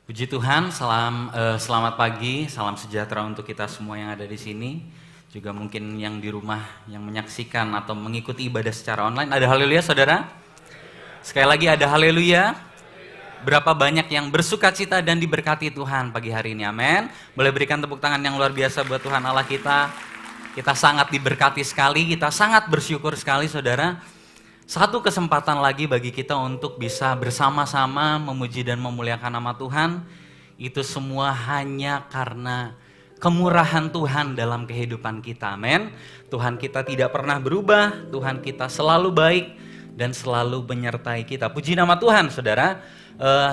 Puji Tuhan, selamat pagi, salam sejahtera untuk kita semua yang ada di sini. Juga mungkin yang di rumah yang menyaksikan atau mengikuti ibadah secara online. Ada haleluya saudara? Sekali lagi ada haleluya. Berapa banyak yang bersuka cita dan diberkati Tuhan pagi hari ini, amin. Boleh berikan tepuk tangan yang luar biasa buat Tuhan Allah kita. Kita sangat diberkati sekali, kita sangat bersyukur sekali saudara. Satu kesempatan lagi bagi kita untuk bisa bersama-sama memuji dan memuliakan nama Tuhan. Itu semua hanya karena kemurahan Tuhan dalam kehidupan kita, amin. Tuhan kita tidak pernah berubah, Tuhan kita selalu baik dan selalu menyertai kita. Puji nama Tuhan saudara.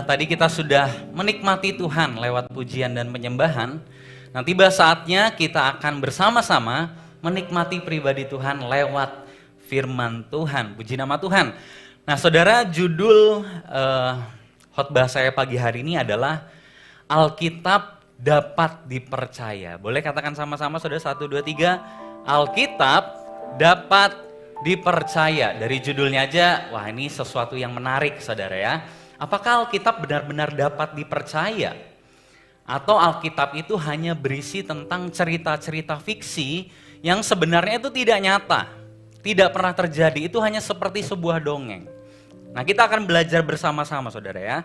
Tadi kita sudah menikmati Tuhan lewat pujian dan penyembahan. Nah, tiba saatnya kita akan bersama-sama menikmati pribadi Tuhan lewat firman Tuhan. Puji nama Tuhan. Nah saudara, judul khotbah saya pagi hari ini adalah Alkitab dapat dipercaya. Boleh katakan sama-sama saudara, 1, 2, 3. Alkitab dapat dipercaya. Dari judulnya aja, wah ini sesuatu yang menarik saudara ya. Apakah Alkitab benar-benar dapat dipercaya? Atau Alkitab itu hanya berisi tentang cerita-cerita fiksi yang sebenarnya itu tidak nyata, tidak pernah terjadi, itu hanya seperti sebuah dongeng. Nah, kita akan belajar bersama-sama saudara ya.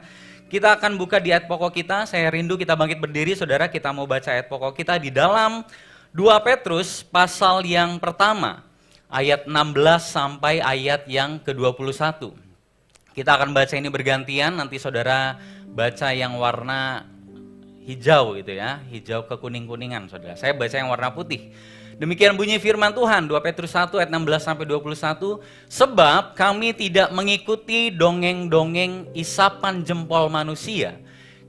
Kita akan buka di ayat pokok kita. Saya rindu kita bangkit berdiri saudara, kita mau baca ayat pokok kita di dalam 2 Petrus pasal yang pertama, ayat 16 sampai ayat yang ke-21. Kita akan baca ini bergantian, nanti saudara baca yang warna hijau gitu ya, hijau ke kuning-kuningan saudara. Saya baca yang warna putih. Demikian bunyi firman Tuhan, 2 Petrus 1 ayat 16 sampai 21. Sebab kami tidak mengikuti dongeng-dongeng isapan jempol manusia,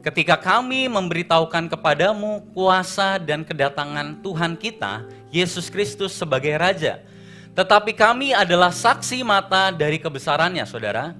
ketika kami memberitahukan kepadamu kuasa dan kedatangan Tuhan kita, Yesus Kristus sebagai Raja. Tetapi kami adalah saksi mata dari kebesarannya saudara.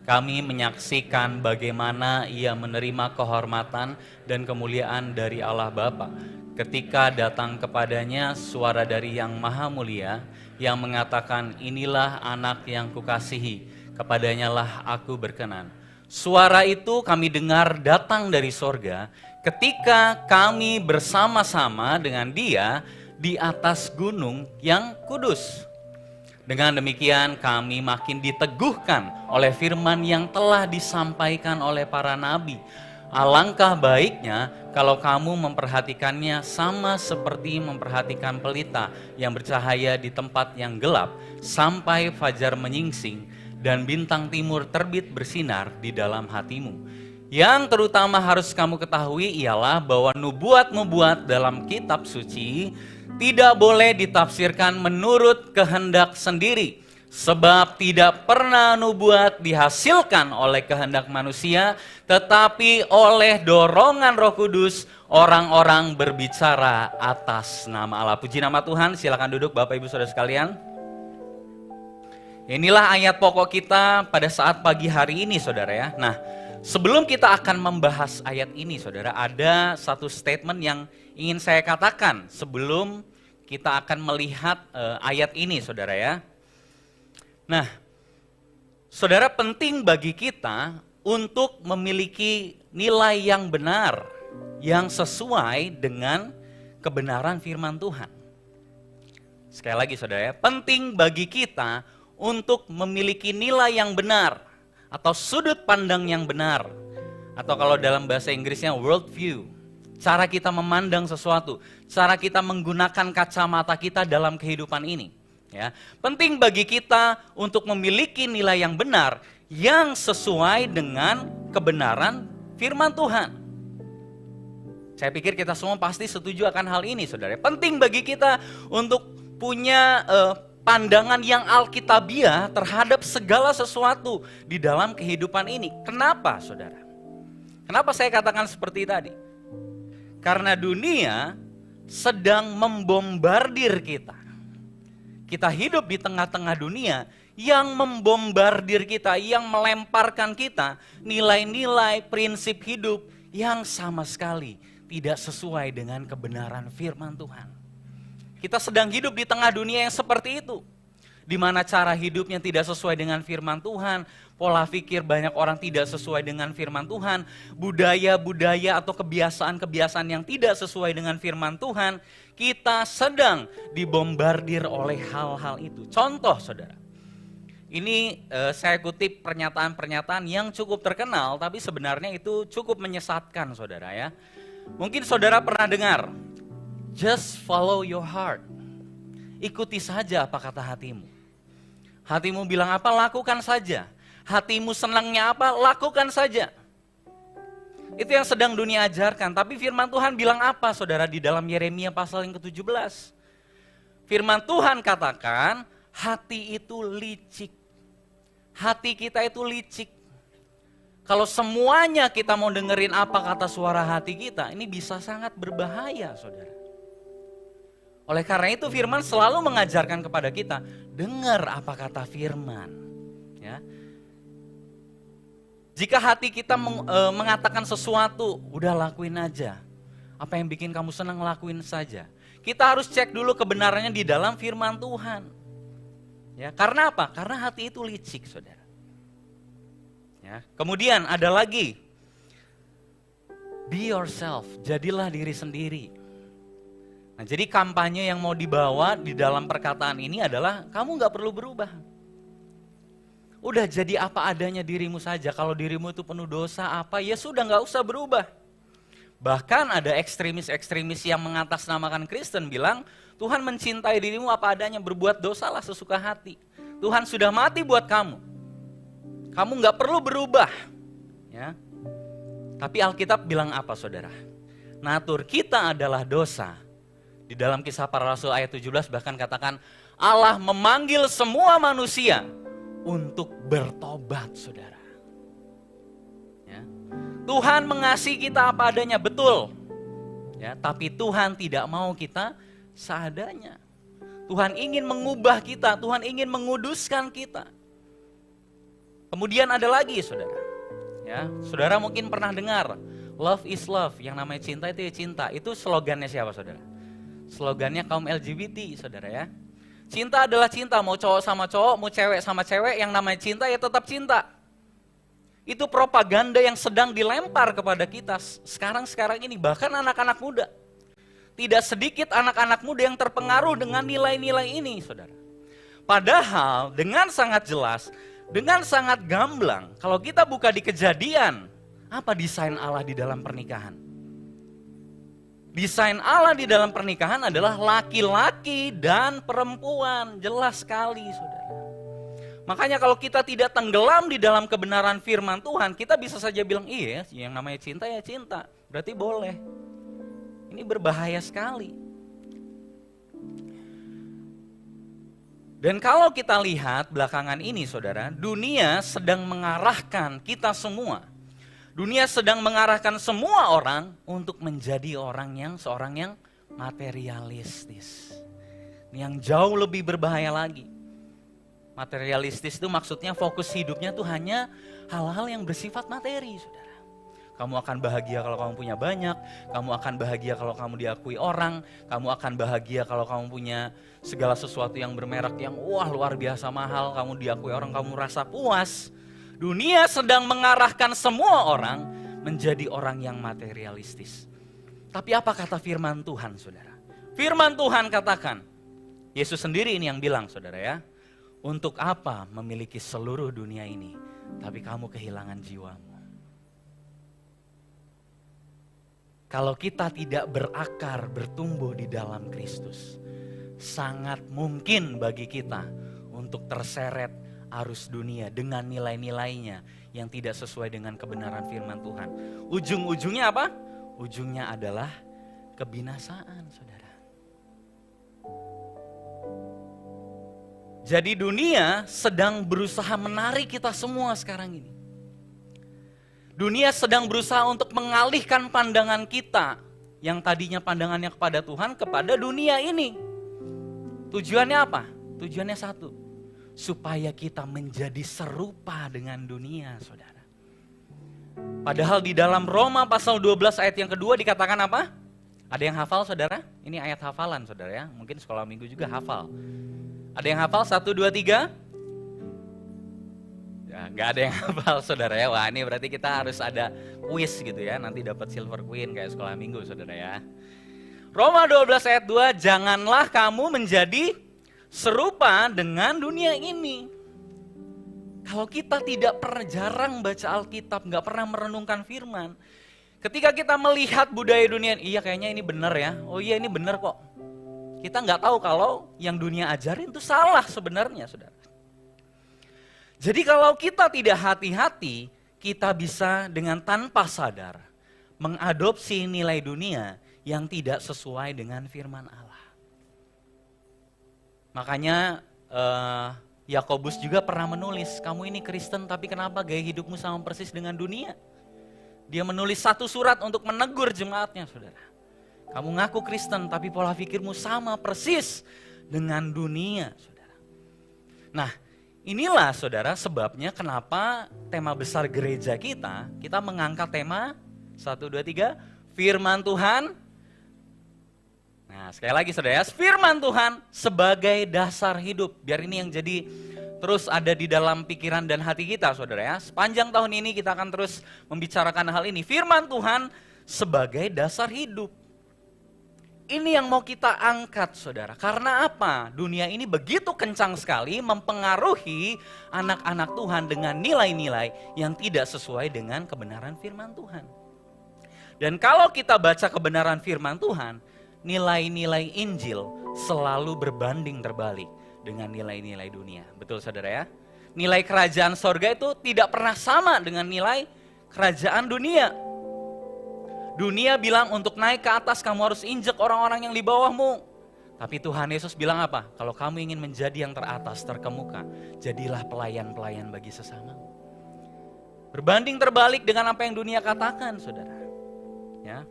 Kami menyaksikan bagaimana ia menerima kehormatan dan kemuliaan dari Allah Bapa. Ketika datang kepadanya suara dari Yang Maha Mulia yang mengatakan, inilah anak yang kukasihi, kepadanya lah aku berkenan. Suara itu kami dengar datang dari sorga ketika kami bersama-sama dengan dia di atas gunung yang kudus. Dengan demikian kami makin diteguhkan oleh firman yang telah disampaikan oleh para nabi. Alangkah baiknya kalau kamu memperhatikannya sama seperti memperhatikan pelita yang bercahaya di tempat yang gelap sampai fajar menyingsing dan bintang timur terbit bersinar di dalam hatimu. Yang terutama harus kamu ketahui ialah bahwa nubuat-nubuat dalam kitab suci tidak boleh ditafsirkan menurut kehendak sendiri. Sebab tidak pernah nubuat dihasilkan oleh kehendak manusia, tetapi oleh dorongan Roh Kudus orang-orang berbicara atas nama Allah. Puji nama Tuhan, silakan duduk Bapak Ibu Saudara sekalian. Inilah ayat pokok kita pada saat pagi hari ini saudara ya. Nah, sebelum kita akan membahas ayat ini saudara, ada satu statement yang ingin saya katakan sebelum kita akan melihat ayat ini saudara ya. Nah, saudara, penting bagi kita untuk memiliki nilai yang benar, yang sesuai dengan kebenaran firman Tuhan. Sekali lagi saudara ya, penting bagi kita untuk memiliki nilai yang benar, atau sudut pandang yang benar, atau kalau dalam bahasa Inggrisnya world view. Cara kita memandang sesuatu, cara kita menggunakan kacamata kita dalam kehidupan ini. Ya, penting bagi kita untuk memiliki nilai yang benar yang sesuai dengan kebenaran firman Tuhan. Saya pikir kita semua pasti setuju akan hal ini saudara. Penting bagi kita untuk punya pandangan yang alkitabiah terhadap segala sesuatu di dalam kehidupan ini. Kenapa saudara? Kenapa saya katakan seperti tadi? Karena dunia sedang membombardir kita. Kita hidup di tengah-tengah dunia yang membombardir kita, yang melemparkan kita nilai-nilai prinsip hidup yang sama sekali tidak sesuai dengan kebenaran firman Tuhan. Kita sedang hidup di tengah dunia yang seperti itu. di mana cara hidupnya tidak sesuai dengan firman Tuhan, pola pikir banyak orang tidak sesuai dengan firman Tuhan, budaya-budaya atau kebiasaan-kebiasaan yang tidak sesuai dengan firman Tuhan, kita sedang dibombardir oleh hal-hal itu. Contoh saudara, ini saya kutip pernyataan-pernyataan yang cukup terkenal, tapi sebenarnya itu cukup menyesatkan saudara ya. Mungkin saudara pernah dengar, just follow your heart. Ikuti saja apa kata hatimu. Hatimu bilang apa, lakukan saja. Hatimu senangnya apa, lakukan saja. Itu yang sedang dunia ajarkan. Tapi firman Tuhan bilang apa saudara di dalam Yeremia pasal yang ke-17? Firman Tuhan katakan, hati itu licik. Hati kita itu licik. Kalau semuanya kita mau dengerin apa kata suara hati kita, ini bisa sangat berbahaya saudara. Oleh karena itu firman selalu mengajarkan kepada kita, dengar apa kata firman. Ya. Jika hati kita mengatakan sesuatu, udah lakuin aja. Apa yang bikin kamu senang, lakuin saja. Kita harus cek dulu kebenarannya di dalam firman Tuhan. Ya, karena apa? Karena hati itu licik saudara. Ya. Kemudian ada lagi, be yourself, jadilah diri sendiri. Nah, jadi kampanye yang mau dibawa di dalam perkataan ini adalah kamu gak perlu berubah. Udah jadi apa adanya dirimu saja. Kalau dirimu itu penuh dosa apa, ya sudah gak usah berubah. Bahkan ada ekstremis-ekstremis yang mengatasnamakan Kristen bilang, Tuhan mencintai dirimu apa adanya, berbuat dosalah sesuka hati. Tuhan sudah mati buat kamu. Kamu gak perlu berubah. Ya. Tapi Alkitab bilang apa saudara? Natur kita adalah dosa. Di dalam Kisah Para Rasul ayat 17 bahkan katakan Allah memanggil semua manusia untuk bertobat saudara. Ya. Tuhan mengasihi kita apa adanya, betul. Ya, tapi Tuhan tidak mau kita seadanya. Tuhan ingin mengubah kita, Tuhan ingin menguduskan kita. Kemudian ada lagi saudara. Ya, saudara mungkin pernah dengar, love is love, yang namanya cinta itu ya cinta. Itu slogannya siapa saudara? Slogannya kaum LGBT saudara ya. Cinta adalah cinta, mau cowok sama cowok, mau cewek sama cewek, yang namanya cinta ya tetap cinta. Itu propaganda yang sedang dilempar kepada kita sekarang ini, bahkan anak-anak muda. Tidak sedikit anak-anak muda yang terpengaruh dengan nilai-nilai ini saudara. Padahal dengan sangat jelas, dengan sangat gamblang, kalau kita buka di Kejadian, apa desain Allah di dalam pernikahan? Desain Allah di dalam pernikahan adalah laki-laki dan perempuan. Jelas sekali saudara. Makanya kalau kita tidak tenggelam di dalam kebenaran firman Tuhan, kita bisa saja bilang, iya yang namanya cinta ya cinta. Berarti boleh. Ini berbahaya sekali. Dan kalau kita lihat belakangan ini saudara, dunia sedang mengarahkan kita semua. Dunia sedang mengarahkan semua orang untuk menjadi seorang yang materialistis. Yang jauh lebih berbahaya lagi. Materialistis itu maksudnya fokus hidupnya tuh hanya hal-hal yang bersifat materi, saudara. Kamu akan bahagia kalau kamu punya banyak, kamu akan bahagia kalau kamu diakui orang, kamu akan bahagia kalau kamu punya segala sesuatu yang bermerek yang wah luar biasa mahal, kamu diakui orang, kamu rasa puas. Dunia sedang mengarahkan semua orang menjadi orang yang materialistis. Tapi apa kata firman Tuhan, saudara? Firman Tuhan katakan, Yesus sendiri ini yang bilang, saudara ya, untuk apa memiliki seluruh dunia ini, tapi kamu kehilangan jiwamu. Kalau kita tidak berakar, bertumbuh di dalam Kristus, sangat mungkin bagi kita untuk terseret arus dunia dengan nilai-nilainya yang tidak sesuai dengan kebenaran firman Tuhan. Ujung-ujungnya apa? Ujungnya adalah kebinasaan, saudara. Jadi dunia sedang berusaha menarik kita semua sekarang ini. Dunia sedang berusaha untuk mengalihkan pandangan kita yang tadinya pandangannya kepada Tuhan kepada dunia ini. Tujuannya apa? Tujuannya satu. Supaya kita menjadi serupa dengan dunia, saudara. Padahal di dalam Roma pasal 12 ayat yang kedua dikatakan apa? Ada yang hafal, saudara? Ini ayat hafalan, saudara ya. Mungkin sekolah minggu juga hafal. Ada yang hafal? 1, 2, 3? Ya, nggak ada yang hafal saudara ya. Wah, ini berarti kita harus ada quiz gitu ya. Nanti dapat silver queen kayak sekolah minggu saudara ya. Roma 12 ayat 2, janganlah kamu menjadi serupa dengan dunia ini. Kalau kita tidak pernah, jarang baca Alkitab, nggak pernah merenungkan firman. Ketika kita melihat budaya dunia, iya kayaknya ini benar ya. Oh iya ini benar kok. Kita nggak tahu kalau yang dunia ajarin itu salah sebenarnya saudara. Jadi kalau kita tidak hati-hati, kita bisa dengan tanpa sadar mengadopsi nilai dunia yang tidak sesuai dengan firman Allah. Makanya Yakobus juga pernah menulis, kamu ini Kristen tapi kenapa gaya hidupmu sama persis dengan dunia? Dia menulis satu surat untuk menegur jemaatnya saudara. Kamu ngaku Kristen tapi pola pikirmu sama persis dengan dunia saudara. Nah, inilah saudara sebabnya kenapa tema besar gereja kita mengangkat tema 1, 2, 3, firman Tuhan. Nah sekali lagi saudara, firman Tuhan sebagai dasar hidup. Biar ini yang jadi terus ada di dalam pikiran dan hati kita saudara ya. Sepanjang tahun ini kita akan terus membicarakan hal ini. Firman Tuhan sebagai dasar hidup. Ini yang mau kita angkat saudara, karena apa? Dunia ini begitu kencang sekali mempengaruhi anak-anak Tuhan dengan nilai-nilai yang tidak sesuai dengan kebenaran firman Tuhan. Dan kalau kita baca kebenaran firman Tuhan, nilai-nilai Injil selalu berbanding terbalik dengan nilai-nilai dunia. Betul saudara ya? Nilai kerajaan sorga itu tidak pernah sama dengan nilai kerajaan dunia. Dunia bilang untuk naik ke atas kamu harus injek orang-orang yang di bawahmu. Tapi Tuhan Yesus bilang apa? Kalau kamu ingin menjadi yang teratas, terkemuka, jadilah pelayan-pelayan bagi sesamamu. Berbanding terbalik dengan apa yang dunia katakan, saudara. Ya.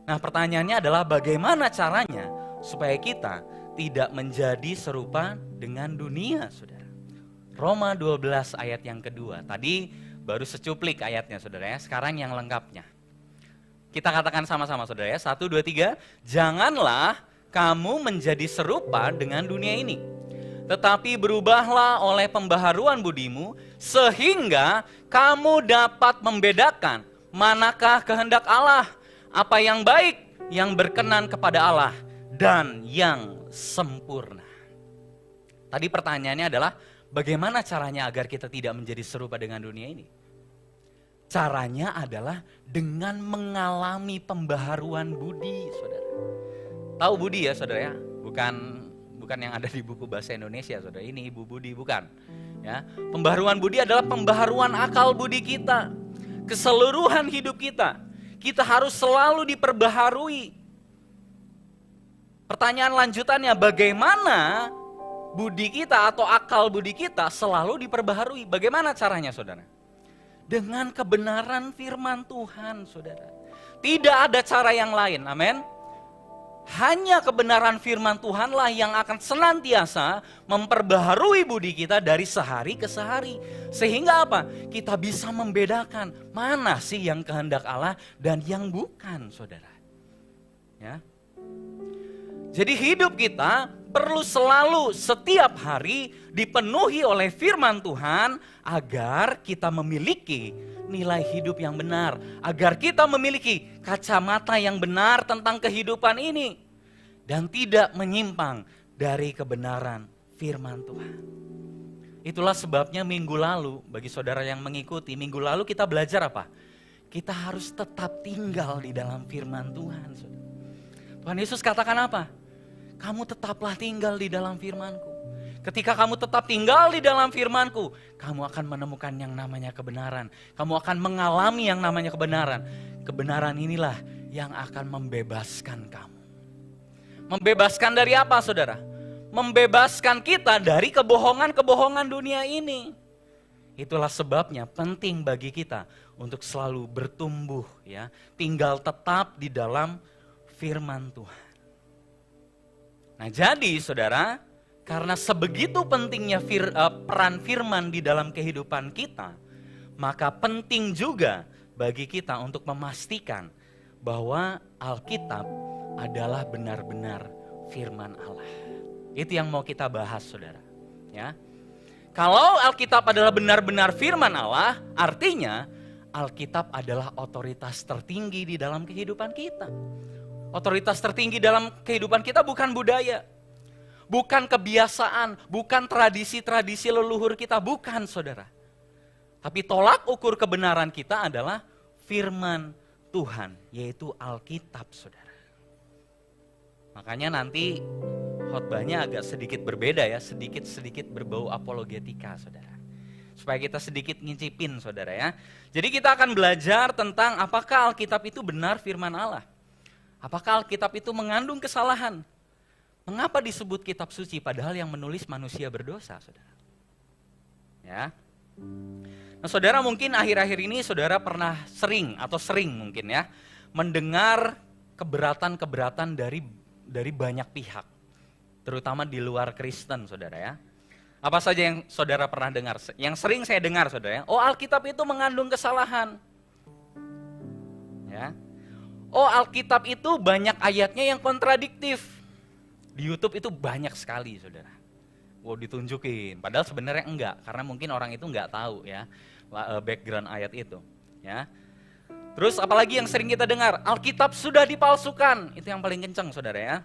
Nah, pertanyaannya adalah bagaimana caranya supaya kita tidak menjadi serupa dengan dunia, saudara. Roma 12 ayat yang kedua. Tadi baru secuplik ayatnya, saudara ya. Sekarang yang lengkapnya. Kita katakan sama-sama saudara ya, 1, 2, 3. Janganlah kamu menjadi serupa dengan dunia ini. Tetapi berubahlah oleh pembaharuan budimu, sehingga kamu dapat membedakan manakah kehendak Allah, apa yang baik, yang berkenan kepada Allah, dan yang sempurna. Tadi pertanyaannya adalah, bagaimana caranya agar kita tidak menjadi serupa dengan dunia ini? Caranya adalah dengan mengalami pembaharuan budi, saudara. Tahu budi ya, saudara ya? Bukan yang ada di buku bahasa Indonesia, saudara. Ini Ibu Budi, bukan. Ya, pembaharuan budi adalah pembaharuan akal budi kita, keseluruhan hidup kita. Kita harus selalu diperbaharui. Pertanyaan lanjutannya, bagaimana budi kita atau akal budi kita selalu diperbaharui? Bagaimana caranya, saudara? Dengan kebenaran firman Tuhan, saudara. Tidak ada cara yang lain, amin. Hanya kebenaran firman Tuhanlah yang akan senantiasa memperbaharui budi kita dari sehari ke sehari. Sehingga apa? Kita bisa membedakan mana sih yang kehendak Allah dan yang bukan, saudara. Ya. Jadi hidup kita perlu selalu setiap hari dipenuhi oleh firman Tuhan agar kita memiliki nilai hidup yang benar. Agar kita memiliki kacamata yang benar tentang kehidupan ini. Dan tidak menyimpang dari kebenaran firman Tuhan. Itulah sebabnya minggu lalu, bagi saudara yang mengikuti, minggu lalu kita belajar apa? Kita harus tetap tinggal di dalam firman Tuhan. Tuhan Yesus katakan apa? Kamu tetaplah tinggal di dalam firman-Ku. Ketika kamu tetap tinggal di dalam firman-Ku, kamu akan menemukan yang namanya kebenaran. Kamu akan mengalami yang namanya kebenaran. Kebenaran inilah yang akan membebaskan kamu. Membebaskan dari apa, saudara? Membebaskan kita dari kebohongan-kebohongan dunia ini. Itulah sebabnya penting bagi kita untuk selalu bertumbuh, ya, tinggal tetap di dalam firman Tuhan. Nah, jadi saudara, karena sebegitu pentingnya peran firman di dalam kehidupan kita, maka penting juga bagi kita untuk memastikan bahwa Alkitab adalah benar-benar firman Allah. Itu yang mau kita bahas, saudara. Ya. Kalau Alkitab adalah benar-benar firman Allah, artinya Alkitab adalah otoritas tertinggi di dalam kehidupan kita. Otoritas tertinggi dalam kehidupan kita bukan budaya, bukan kebiasaan, bukan tradisi-tradisi leluhur kita, bukan, saudara. Tapi tolak ukur kebenaran kita adalah firman Tuhan, yaitu Alkitab, saudara. Makanya nanti khotbahnya agak sedikit berbeda ya, sedikit berbau apologetika, saudara. Supaya kita sedikit ngincipin, saudara ya. Jadi kita akan belajar tentang apakah Alkitab itu benar firman Allah. Apakah Alkitab itu mengandung kesalahan. Mengapa disebut kitab suci padahal yang menulis manusia berdosa, saudara. Ya. Nah, saudara, mungkin akhir-akhir ini saudara pernah sering mungkin ya mendengar keberatan-keberatan dari banyak pihak, terutama di luar Kristen, saudara ya. Apa saja yang saudara pernah dengar? Yang sering saya dengar, saudara ya, oh Alkitab itu mengandung kesalahan. Ya. Oh Alkitab itu banyak ayatnya yang kontradiktif. Di YouTube itu banyak sekali, saudara. Wow, ditunjukin, padahal sebenarnya enggak, karena mungkin orang itu enggak tahu ya background ayat itu. Ya. Terus apalagi yang sering kita dengar, Alkitab sudah dipalsukan, itu yang paling kencang, saudara ya.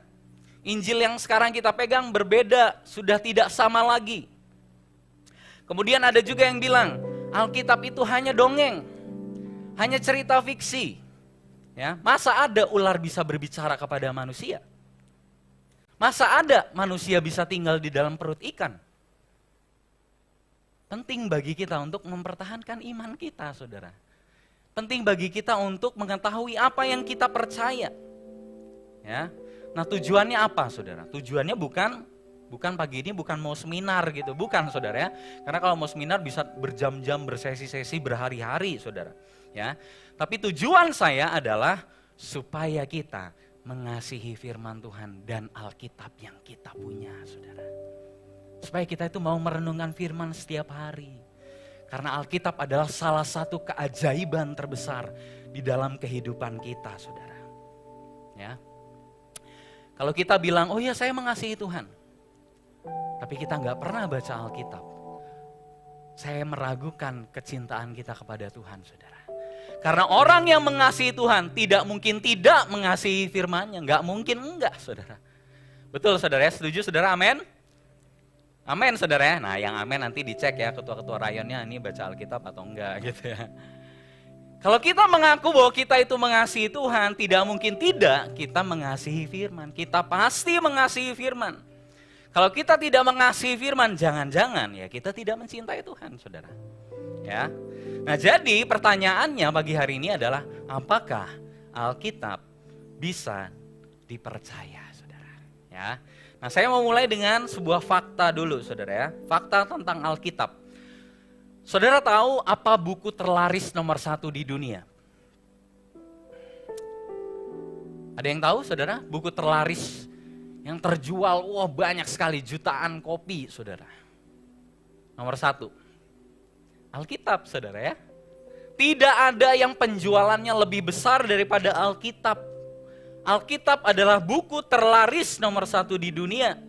Injil yang sekarang kita pegang berbeda, sudah tidak sama lagi. Kemudian ada juga yang bilang, Alkitab itu hanya dongeng, hanya cerita fiksi. Ya, masa ada ular bisa berbicara kepada manusia? Masa ada manusia bisa tinggal di dalam perut ikan? Penting bagi kita untuk mempertahankan iman kita, saudara. Penting bagi kita untuk mengetahui apa yang kita percaya. Ya. Nah, tujuannya apa, saudara? Tujuannya bukan pagi ini bukan mau seminar gitu, bukan, saudara ya. Karena kalau mau seminar bisa berjam-jam, bersesi-sesi, berhari-hari, saudara. Ya. Tapi tujuan saya adalah supaya kita mengasihi firman Tuhan dan Alkitab yang kita punya, saudara. Supaya kita itu mau merenungkan firman setiap hari. Karena Alkitab adalah salah satu keajaiban terbesar di dalam kehidupan kita, saudara. Ya. Kalau kita bilang, oh ya saya mengasihi Tuhan. Tapi kita nggak pernah baca Alkitab. Saya meragukan kecintaan kita kepada Tuhan, saudara. Karena orang yang mengasihi Tuhan tidak mungkin tidak mengasihi firman-Nya. Nggak mungkin enggak, saudara. Betul, saudara ya? Setuju, saudara? Amin? Amin, saudara ya? Nah, yang amin nanti dicek ya ketua-ketua rayonnya, ini baca Alkitab atau enggak gitu ya. Kalau kita mengaku bahwa kita itu mengasihi Tuhan, tidak mungkin tidak kita mengasihi firman. Kita pasti mengasihi firman. Kalau kita tidak mengasihi firman, jangan-jangan ya kita tidak mencintai Tuhan, saudara. Ya. Nah, jadi pertanyaannya pagi hari ini adalah apakah Alkitab bisa dipercaya, saudara? Ya. Nah, saya mau mulai dengan sebuah fakta dulu, saudara ya. Fakta tentang Alkitab. Saudara tahu apa buku terlaris nomor 1 di dunia? Ada yang tahu, saudara? Buku terlaris yang terjual, wah banyak sekali, jutaan kopi, saudara. Nomor 1. Alkitab, saudara ya. Tidak ada yang penjualannya lebih besar daripada Alkitab. Alkitab adalah buku terlaris nomor 1 di dunia.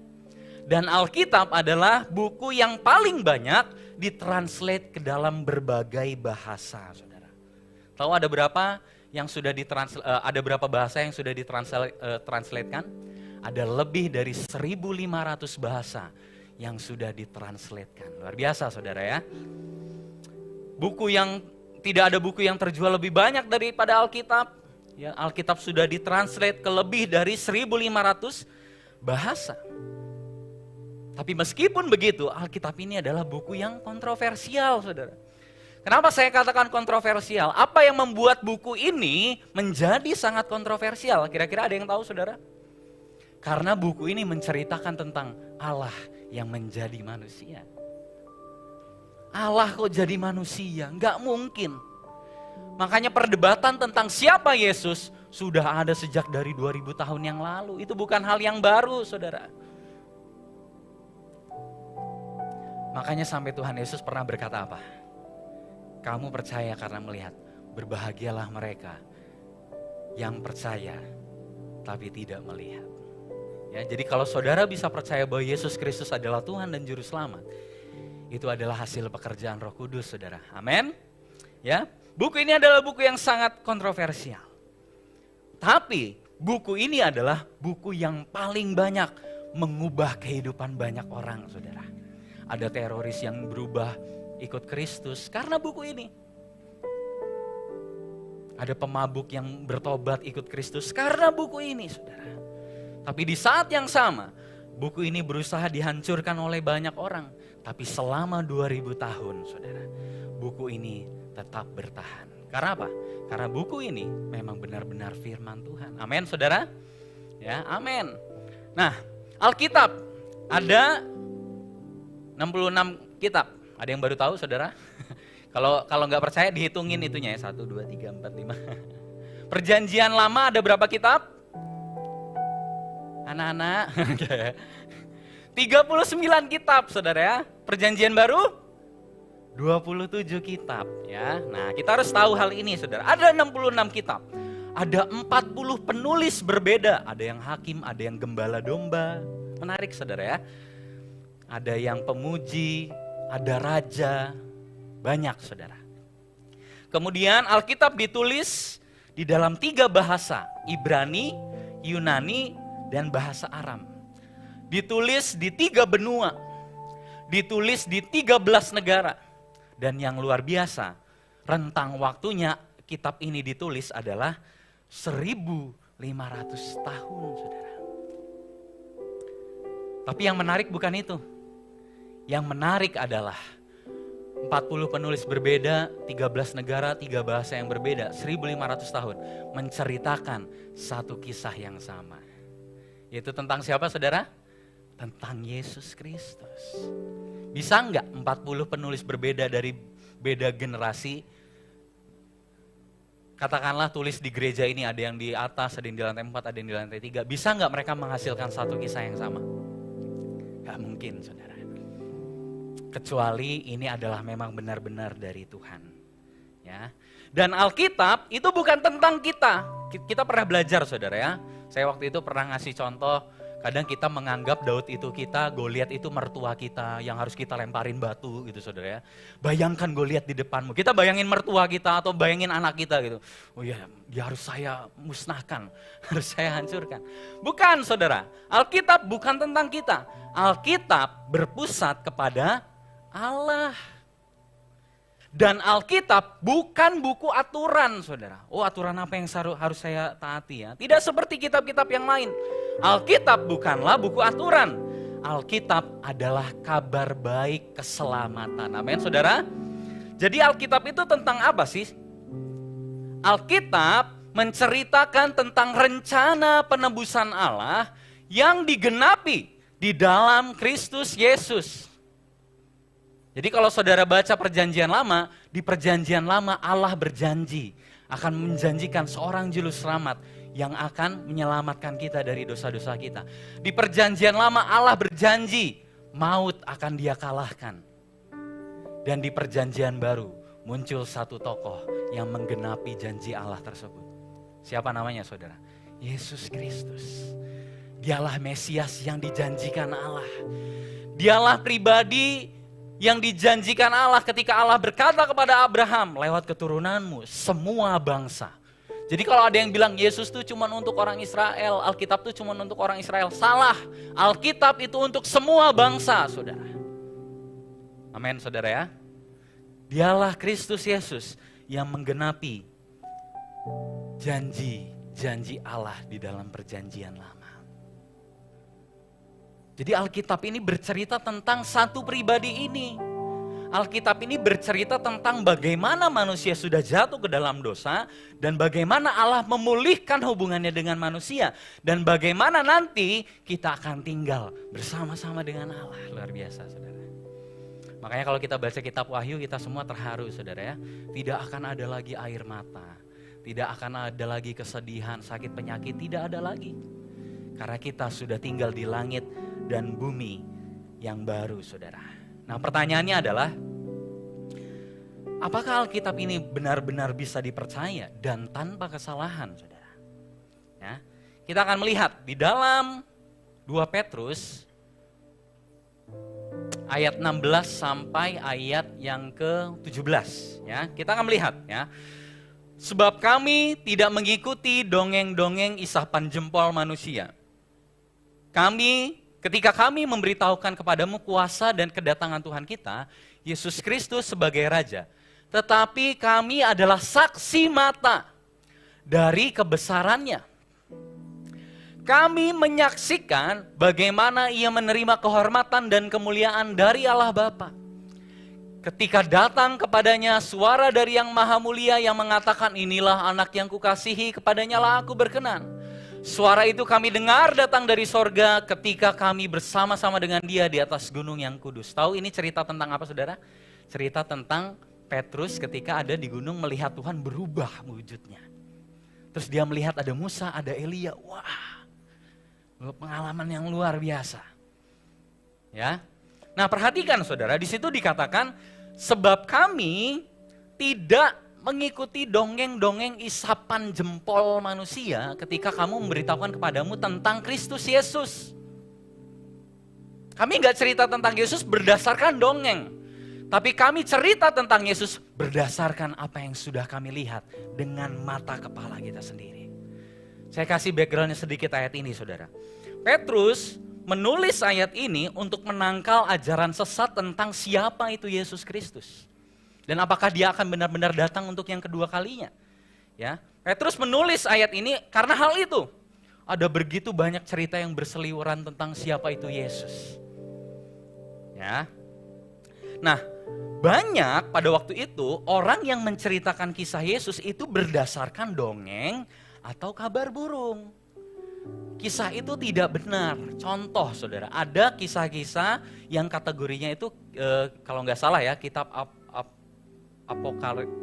Dan Alkitab adalah buku yang paling banyak ditranslate ke dalam berbagai bahasa, saudara. Tahu ada berapa yang sudah ada berapa bahasa yang sudah ditranslatekan? Ada lebih dari 1.500 bahasa yang sudah ditranslatekan. Luar biasa, saudara ya. Tidak ada buku yang terjual lebih banyak daripada Alkitab. Ya, Alkitab sudah ditranslate ke lebih dari 1.500 bahasa. Tapi meskipun begitu, Alkitab ini adalah buku yang kontroversial, saudara. Kenapa saya katakan kontroversial? Apa yang membuat buku ini menjadi sangat kontroversial? Kira-kira ada yang tahu, saudara? Karena buku ini menceritakan tentang Allah yang menjadi manusia. Allah kok jadi manusia? Enggak mungkin. Makanya perdebatan tentang siapa Yesus sudah ada sejak dari 2000 tahun yang lalu. Itu bukan hal yang baru, saudara. Makanya sampai Tuhan Yesus pernah berkata apa? Kamu percaya karena melihat, berbahagialah mereka yang percaya tapi tidak melihat. Ya, jadi kalau saudara bisa percaya bahwa Yesus Kristus adalah Tuhan dan Juru Selamat, itu adalah hasil pekerjaan Roh Kudus, saudara. Amin. Ya, buku ini adalah buku yang sangat kontroversial. Tapi buku ini adalah buku yang paling banyak mengubah kehidupan banyak orang, saudara. Ada teroris yang berubah ikut Kristus karena buku ini. Ada pemabuk yang bertobat ikut Kristus karena buku ini, saudara. Tapi di saat yang sama, buku ini berusaha dihancurkan oleh banyak orang. Tapi selama 2000 tahun, saudara, buku ini tetap bertahan. Karena apa? Karena buku ini memang benar-benar firman Tuhan. Amin, saudara? Ya, amin. Nah, Alkitab ada 66 kitab. Ada yang baru tahu, saudara? Kalau nggak percaya dihitungin itunya ya, 1, 2, 3, 4, 5. Perjanjian Lama ada berapa kitab? Anak-anak, 39 kitab, saudara ya. Perjanjian Baru 27 kitab ya. Nah, kita harus tahu hal ini, saudara. Ada 66 kitab. Ada 40 penulis berbeda. Ada yang hakim, ada yang gembala domba. Menarik, saudara ya. Ada yang pemuji, ada raja. Banyak, saudara. Kemudian Alkitab ditulis di dalam 3 bahasa. Ibrani, Yunani, dan bahasa Aram. Ditulis di 3 benua. Ditulis di 13 negara. Dan yang luar biasa, rentang waktunya kitab ini ditulis adalah 1500 tahun, saudara. Tapi yang menarik bukan itu. Yang menarik adalah 40 penulis berbeda, 13 negara, 3 bahasa yang berbeda, 1500 tahun. Menceritakan satu kisah yang sama. Yaitu tentang siapa, saudara? Tentang Yesus Kristus. Bisa enggak 40 penulis berbeda dari beda generasi, katakanlah tulis di gereja ini, ada yang di atas, ada yang di lantai 4, ada yang di lantai 3. Bisa enggak mereka menghasilkan satu kisah yang sama? Enggak mungkin, saudara. Kecuali ini adalah memang benar-benar dari Tuhan. Ya. Dan Alkitab itu bukan tentang kita. Kita pernah belajar, saudara ya. Saya waktu itu pernah ngasih contoh, kadang kita menganggap Daud itu kita, Goliat itu mertua kita yang harus kita lemparin batu gitu, saudara ya. Bayangkan Goliat di depanmu, kita bayangin mertua kita atau bayangin anak kita gitu. Oh iya, dia harus saya musnahkan, harus saya hancurkan. Bukan, saudara, Alkitab bukan tentang kita. Alkitab berpusat kepada Allah. Dan Alkitab bukan buku aturan, saudara. Oh, aturan apa yang harus saya taati ya? Tidak seperti kitab-kitab yang lain. Alkitab bukanlah buku aturan. Alkitab adalah kabar baik keselamatan. Amin, saudara. Jadi Alkitab itu tentang apa sih? Alkitab menceritakan tentang rencana penebusan Allah yang digenapi di dalam Kristus Yesus. Jadi kalau saudara baca perjanjian lama, di perjanjian lama Allah berjanji akan menjanjikan seorang juru selamat yang akan menyelamatkan kita dari dosa-dosa kita. Di perjanjian lama Allah berjanji maut akan dia kalahkan. Dan di perjanjian baru muncul satu tokoh yang menggenapi janji Allah tersebut. Siapa namanya, saudara? Yesus Kristus. Dialah Mesias yang dijanjikan Allah. Dialah pribadi yang dijanjikan Allah ketika Allah berkata kepada Abraham, lewat keturunanmu semua bangsa. Jadi kalau ada yang bilang Yesus itu cuma untuk orang Israel, Alkitab itu cuma untuk orang Israel, salah. Alkitab itu untuk semua bangsa, saudara. Amin, saudara ya. Dialah Kristus Yesus yang menggenapi janji Allah di dalam perjanjian lama. Jadi Alkitab ini bercerita tentang satu pribadi ini. Alkitab ini bercerita tentang bagaimana manusia sudah jatuh ke dalam dosa dan bagaimana Allah memulihkan hubungannya dengan manusia dan bagaimana nanti kita akan tinggal bersama-sama dengan Allah. Luar biasa, saudara. Makanya kalau kita baca kitab Wahyu, kita semua terharu, saudara ya. Tidak akan ada lagi air mata, tidak akan ada lagi kesedihan, sakit penyakit, tidak ada lagi. Karena kita sudah tinggal di langit dan bumi yang baru, saudara. Nah, pertanyaannya adalah, apakah Alkitab ini benar-benar bisa dipercaya dan tanpa kesalahan, saudara? Ya, kita akan melihat di dalam 2 Petrus ayat 16 sampai ayat yang ke-17 ya. Kita akan melihat ya. Sebab kami tidak mengikuti dongeng-dongeng isapan jempol manusia. Ketika kami memberitahukan kepadamu kuasa dan kedatangan Tuhan kita, Yesus Kristus sebagai Raja, tetapi kami adalah saksi mata dari kebesarannya. Kami menyaksikan bagaimana ia menerima kehormatan dan kemuliaan dari Allah Bapa. Ketika datang kepadanya suara dari yang maha mulia yang mengatakan, inilah anak yang kukasihi, kepadanya lah aku berkenan. Suara itu kami dengar datang dari sorga ketika kami bersama-sama dengan dia di atas gunung yang kudus. Tahu ini cerita tentang apa saudara? Cerita tentang Petrus ketika ada di gunung melihat Tuhan berubah wujudnya. Terus dia melihat ada Musa, ada Elia. Wah, pengalaman yang luar biasa. Ya. Nah, perhatikan saudara, di situ dikatakan sebab kami tidak mengikuti dongeng-dongeng isapan jempol manusia ketika kamu memberitahukan kepadamu tentang Kristus Yesus. Kami enggak cerita tentang Yesus berdasarkan dongeng. Tapi kami cerita tentang Yesus berdasarkan apa yang sudah kami lihat dengan mata kepala kita sendiri. Saya kasih backgroundnya sedikit ayat ini saudara. Petrus menulis ayat ini untuk menangkal ajaran sesat tentang siapa itu Yesus Kristus. Dan apakah dia akan benar-benar datang untuk yang kedua kalinya. Ya, Petrus menulis ayat ini karena hal itu. Ada begitu banyak cerita yang berseliweran tentang siapa itu Yesus. Ya. Nah, banyak pada waktu itu orang yang menceritakan kisah Yesus itu berdasarkan dongeng atau kabar burung. Kisah itu tidak benar. Contoh saudara, ada kisah-kisah yang kategorinya itu kalau nggak salah ya, kitab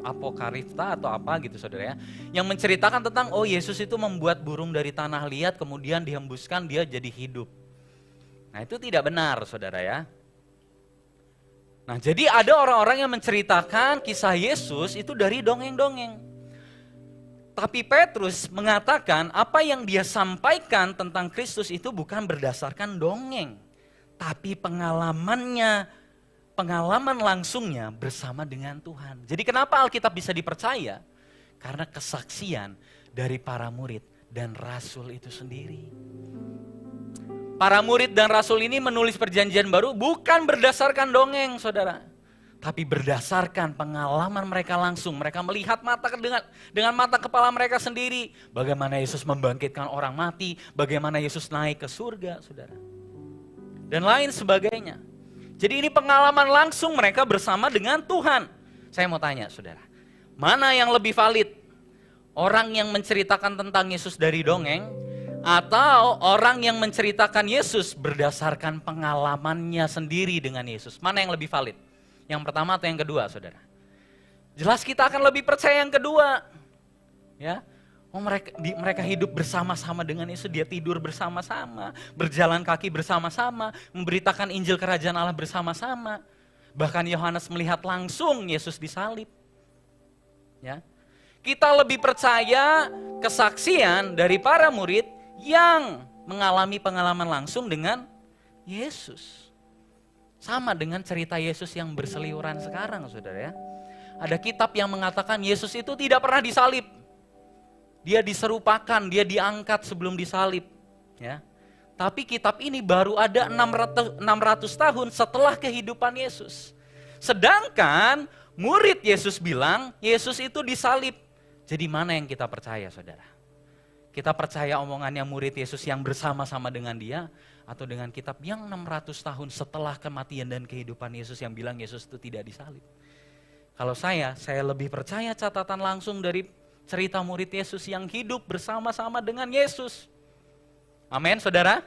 Apokalipta atau apa gitu saudara ya. Yang menceritakan tentang Yesus itu membuat burung dari tanah liat kemudian dihembuskan dia jadi hidup. Nah itu tidak benar saudara ya. Nah jadi ada orang-orang yang menceritakan kisah Yesus itu dari dongeng-dongeng. Tapi Petrus mengatakan apa yang dia sampaikan tentang Kristus itu bukan berdasarkan dongeng. Tapi pengalaman langsungnya bersama dengan Tuhan. Jadi kenapa Alkitab bisa dipercaya? Karena kesaksian dari para murid dan rasul itu sendiri. Para murid dan rasul ini menulis perjanjian baru bukan berdasarkan dongeng saudara. Tapi berdasarkan pengalaman mereka langsung. Mereka melihat dengan mata kepala mereka sendiri. Bagaimana Yesus membangkitkan orang mati. Bagaimana Yesus naik ke surga, saudara. Dan lain sebagainya. Jadi ini pengalaman langsung mereka bersama dengan Tuhan. Saya mau tanya, saudara. Mana yang lebih valid? Orang yang menceritakan tentang Yesus dari dongeng. Atau orang yang menceritakan Yesus berdasarkan pengalamannya sendiri dengan Yesus. Mana yang lebih valid? Yang pertama atau yang kedua, saudara? Jelas kita akan lebih percaya yang kedua. Ya, mereka hidup bersama-sama dengan Yesus, dia tidur bersama-sama, berjalan kaki bersama-sama, memberitakan Injil Kerajaan Allah bersama-sama. Bahkan Yohanes melihat langsung Yesus disalib. Ya, kita lebih percaya kesaksian dari para murid yang mengalami pengalaman langsung dengan Yesus. Sama dengan cerita Yesus yang berseliweran sekarang, saudara ya. Ada kitab yang mengatakan Yesus itu tidak pernah disalib. Dia diserupakan, dia diangkat sebelum disalib. Ya. Tapi kitab ini baru ada 600 tahun setelah kehidupan Yesus. Sedangkan murid Yesus bilang Yesus itu disalib. Jadi mana yang kita percaya, saudara? Kita percaya omongannya murid Yesus yang bersama-sama dengan dia, atau dengan kitab yang 600 tahun setelah kematian dan kehidupan Yesus yang bilang Yesus itu tidak disalib. Kalau saya lebih percaya catatan langsung dari cerita murid Yesus yang hidup bersama-sama dengan Yesus. Amin, saudara?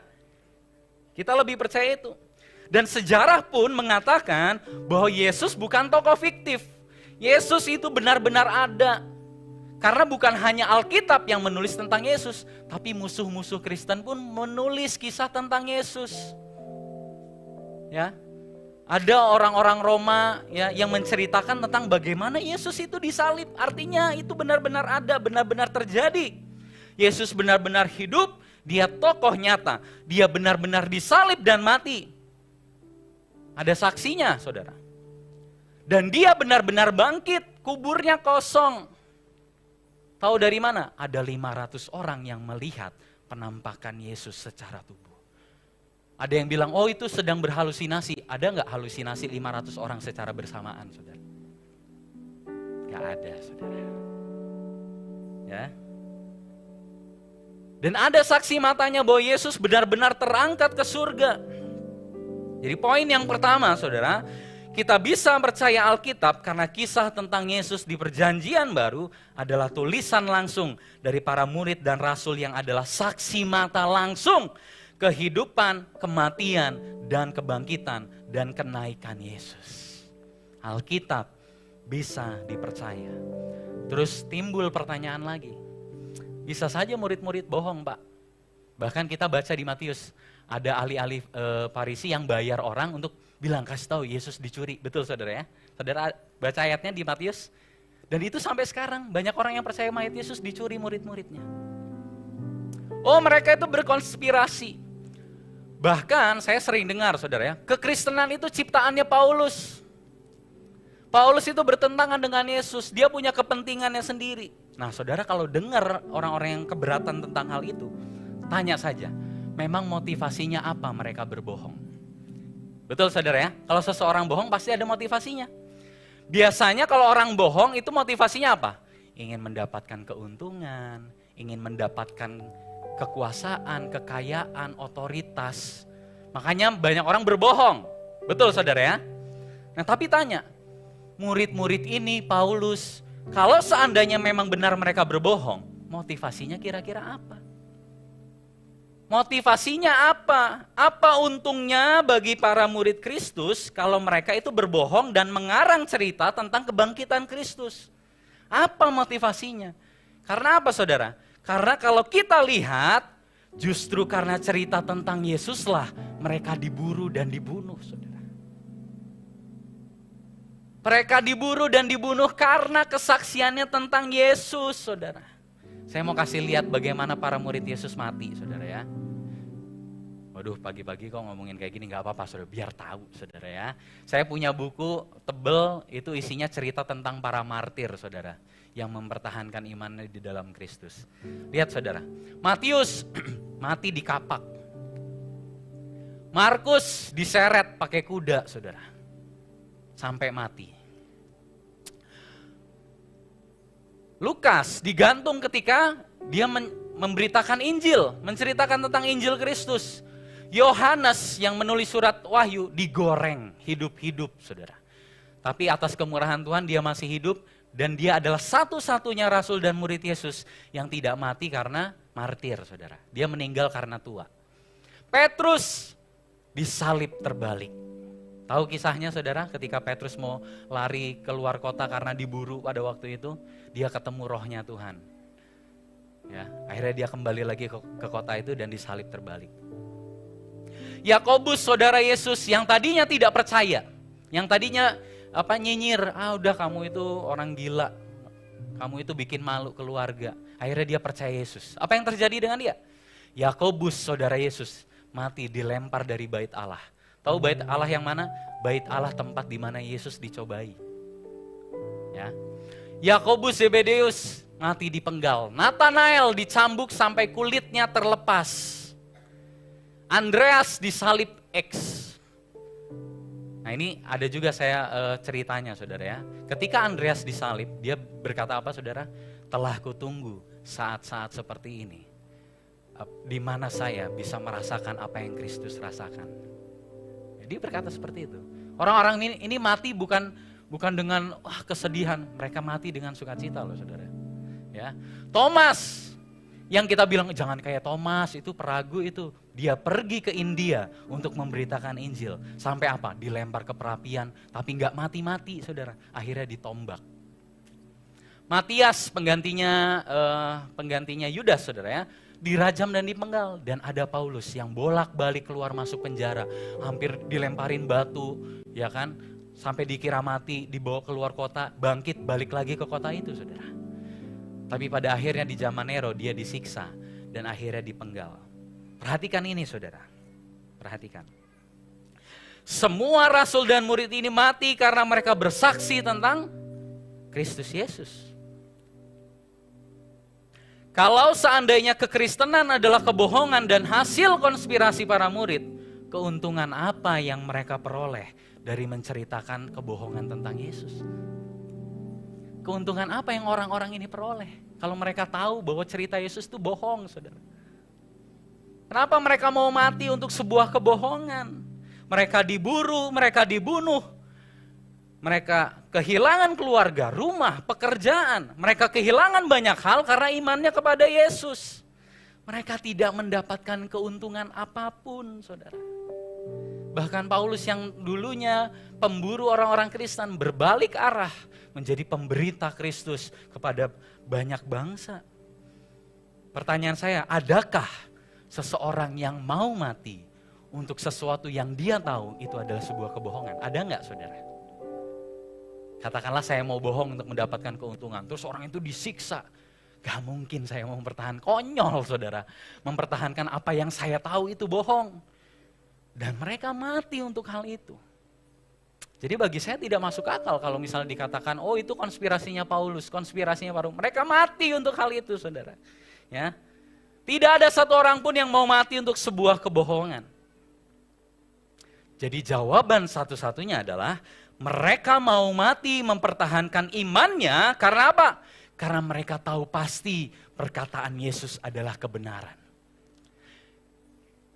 Kita lebih percaya itu. Dan sejarah pun mengatakan bahwa Yesus bukan tokoh fiktif. Yesus itu benar-benar ada. Karena bukan hanya Alkitab yang menulis tentang Yesus, tapi musuh-musuh Kristen pun menulis kisah tentang Yesus. Ya, ada orang-orang Roma ya yang menceritakan tentang bagaimana Yesus itu disalib. Artinya itu benar-benar ada, benar-benar terjadi. Yesus benar-benar hidup, Dia tokoh nyata, dia benar-benar disalib dan mati. Ada saksinya, saudara. Dan dia benar-benar bangkit, kuburnya kosong. Tahu dari mana? Ada 500 orang yang melihat penampakan Yesus secara tubuh. Ada yang bilang, oh itu sedang berhalusinasi. Ada nggak halusinasi 500 orang secara bersamaan, saudara? Nggak ada, saudara. Ya. Dan ada saksi matanya bahwa Yesus benar-benar terangkat ke surga. Jadi poin yang pertama, saudara, kita bisa percaya Alkitab karena kisah tentang Yesus di Perjanjian Baru adalah tulisan langsung dari para murid dan rasul yang adalah saksi mata langsung kehidupan, kematian, dan kebangkitan dan kenaikan Yesus. Alkitab bisa dipercaya. Terus timbul pertanyaan lagi. Bisa saja murid-murid bohong, Pak. Bahkan kita baca di Matius, ada ahli-ahli Farisi yang bayar orang untuk bilang, kasih tahu Yesus dicuri. Betul saudara ya? Saudara baca ayatnya di Matius. Dan itu sampai sekarang banyak orang yang percaya mayat Yesus dicuri murid-muridnya. Oh, mereka itu berkonspirasi. Bahkan saya sering dengar saudara ya, kekristenan itu ciptaannya Paulus. Paulus itu bertentangan dengan Yesus, dia punya kepentingannya sendiri. Nah saudara, kalau dengar orang-orang yang keberatan tentang hal itu, tanya saja, memang motivasinya apa mereka berbohong? Betul saudara ya, kalau seseorang bohong pasti ada motivasinya. Biasanya kalau orang bohong itu motivasinya apa? Ingin mendapatkan keuntungan, ingin mendapatkan kekuasaan, kekayaan, otoritas. Makanya banyak orang berbohong. Betul saudara ya? Nah tapi tanya, murid-murid ini Paulus, kalau seandainya memang benar mereka berbohong, motivasinya kira-kira apa? Motivasinya apa? Apa untungnya bagi para murid Kristus kalau mereka itu berbohong dan mengarang cerita tentang kebangkitan Kristus? Apa motivasinya? Karena apa saudara? Karena kalau kita lihat, justru karena cerita tentang Yesuslah mereka diburu dan dibunuh saudara. Mereka diburu dan dibunuh karena kesaksiannya tentang Yesus, saudara. Saya mau kasih lihat bagaimana para murid Yesus mati, saudara ya. Waduh, pagi-pagi kok ngomongin kayak gini, gak apa-apa, saudara. Biar tahu, saudara ya. Saya punya buku tebel, itu isinya cerita tentang para martir, saudara. Yang mempertahankan imannya di dalam Kristus. Lihat, saudara. Matius mati di kapak. Markus diseret pakai kuda, saudara. Sampai mati. Lukas digantung ketika dia memberitakan Injil, menceritakan tentang Injil Kristus. Yohanes yang menulis surat Wahyu digoreng hidup-hidup, saudara. Tapi atas kemurahan Tuhan dia masih hidup dan dia adalah satu-satunya rasul dan murid Yesus yang tidak mati karena martir, saudara. Dia meninggal karena tua. Petrus disalib terbalik. Tahu kisahnya saudara, ketika Petrus mau lari keluar kota karena diburu pada waktu itu, dia ketemu rohnya Tuhan. Ya, akhirnya dia kembali lagi ke kota itu dan disalib terbalik. Yakobus saudara Yesus yang tadinya tidak percaya, yang tadinya nyinyir, udah kamu itu orang gila, kamu itu bikin malu keluarga. Akhirnya dia percaya Yesus. Apa yang terjadi dengan dia? Yakobus saudara Yesus mati dilempar dari bait Allah. Tahu bait Allah yang mana? Bait Allah tempat di mana Yesus dicobai. Ya. Yakobus Zebedeus mati dipenggal. Nathanael dicambuk sampai kulitnya terlepas. Andreas disalib X. Nah ini ada juga saya ceritanya saudara ya. Ketika Andreas disalib, dia berkata apa saudara? Telah kutunggu saat-saat seperti ini. Di mana saya bisa merasakan apa yang Kristus rasakan. Dia berkata seperti itu. Orang-orang ini mati bukan dengan kesedihan, mereka mati dengan sukacita loh saudara. Ya, Thomas yang kita bilang jangan kayak Thomas itu peragu itu, dia pergi ke India untuk memberitakan Injil. Sampai apa? Dilempar ke perapian, tapi nggak mati-mati saudara. Akhirnya ditombak. Matias penggantinya Yudas saudara ya. Dirajam dan dipenggal, dan ada Paulus yang bolak-balik keluar masuk penjara, hampir dilemparin batu, ya kan, sampai dikira mati, dibawa keluar kota, bangkit balik lagi ke kota itu, saudara. Tapi pada akhirnya di zaman Nero dia disiksa dan akhirnya dipenggal. Perhatikan ini saudara, perhatikan. Semua rasul dan murid ini mati karena mereka bersaksi tentang Kristus Yesus. Kalau seandainya kekristenan adalah kebohongan dan hasil konspirasi para murid, keuntungan apa yang mereka peroleh dari menceritakan kebohongan tentang Yesus? Keuntungan apa yang orang-orang ini peroleh kalau mereka tahu bahwa cerita Yesus itu bohong, saudara? Kenapa mereka mau mati untuk sebuah kebohongan? Mereka diburu, mereka dibunuh, mereka kehilangan keluarga, rumah, pekerjaan. Mereka kehilangan banyak hal karena imannya kepada Yesus. Mereka tidak mendapatkan keuntungan apapun, saudara. Bahkan Paulus yang dulunya pemburu orang-orang Kristen berbalik arah menjadi pemberita Kristus kepada banyak bangsa. Pertanyaan saya, adakah seseorang yang mau mati untuk sesuatu yang dia tahu itu adalah sebuah kebohongan? Ada nggak, saudara? Katakanlah saya mau bohong untuk mendapatkan keuntungan, terus orang itu disiksa. Gak mungkin saya mau mempertahankan, konyol saudara. Mempertahankan apa yang saya tahu itu bohong. Dan mereka mati untuk hal itu. Jadi bagi saya tidak masuk akal kalau misalnya dikatakan, oh itu konspirasinya Paulus, konspirasinya Paulus. Mereka mati untuk hal itu, saudara. Ya, tidak ada satu orang pun yang mau mati untuk sebuah kebohongan. Jadi jawaban satu-satunya adalah mereka mau mati mempertahankan imannya karena apa? Karena mereka tahu pasti perkataan Yesus adalah kebenaran.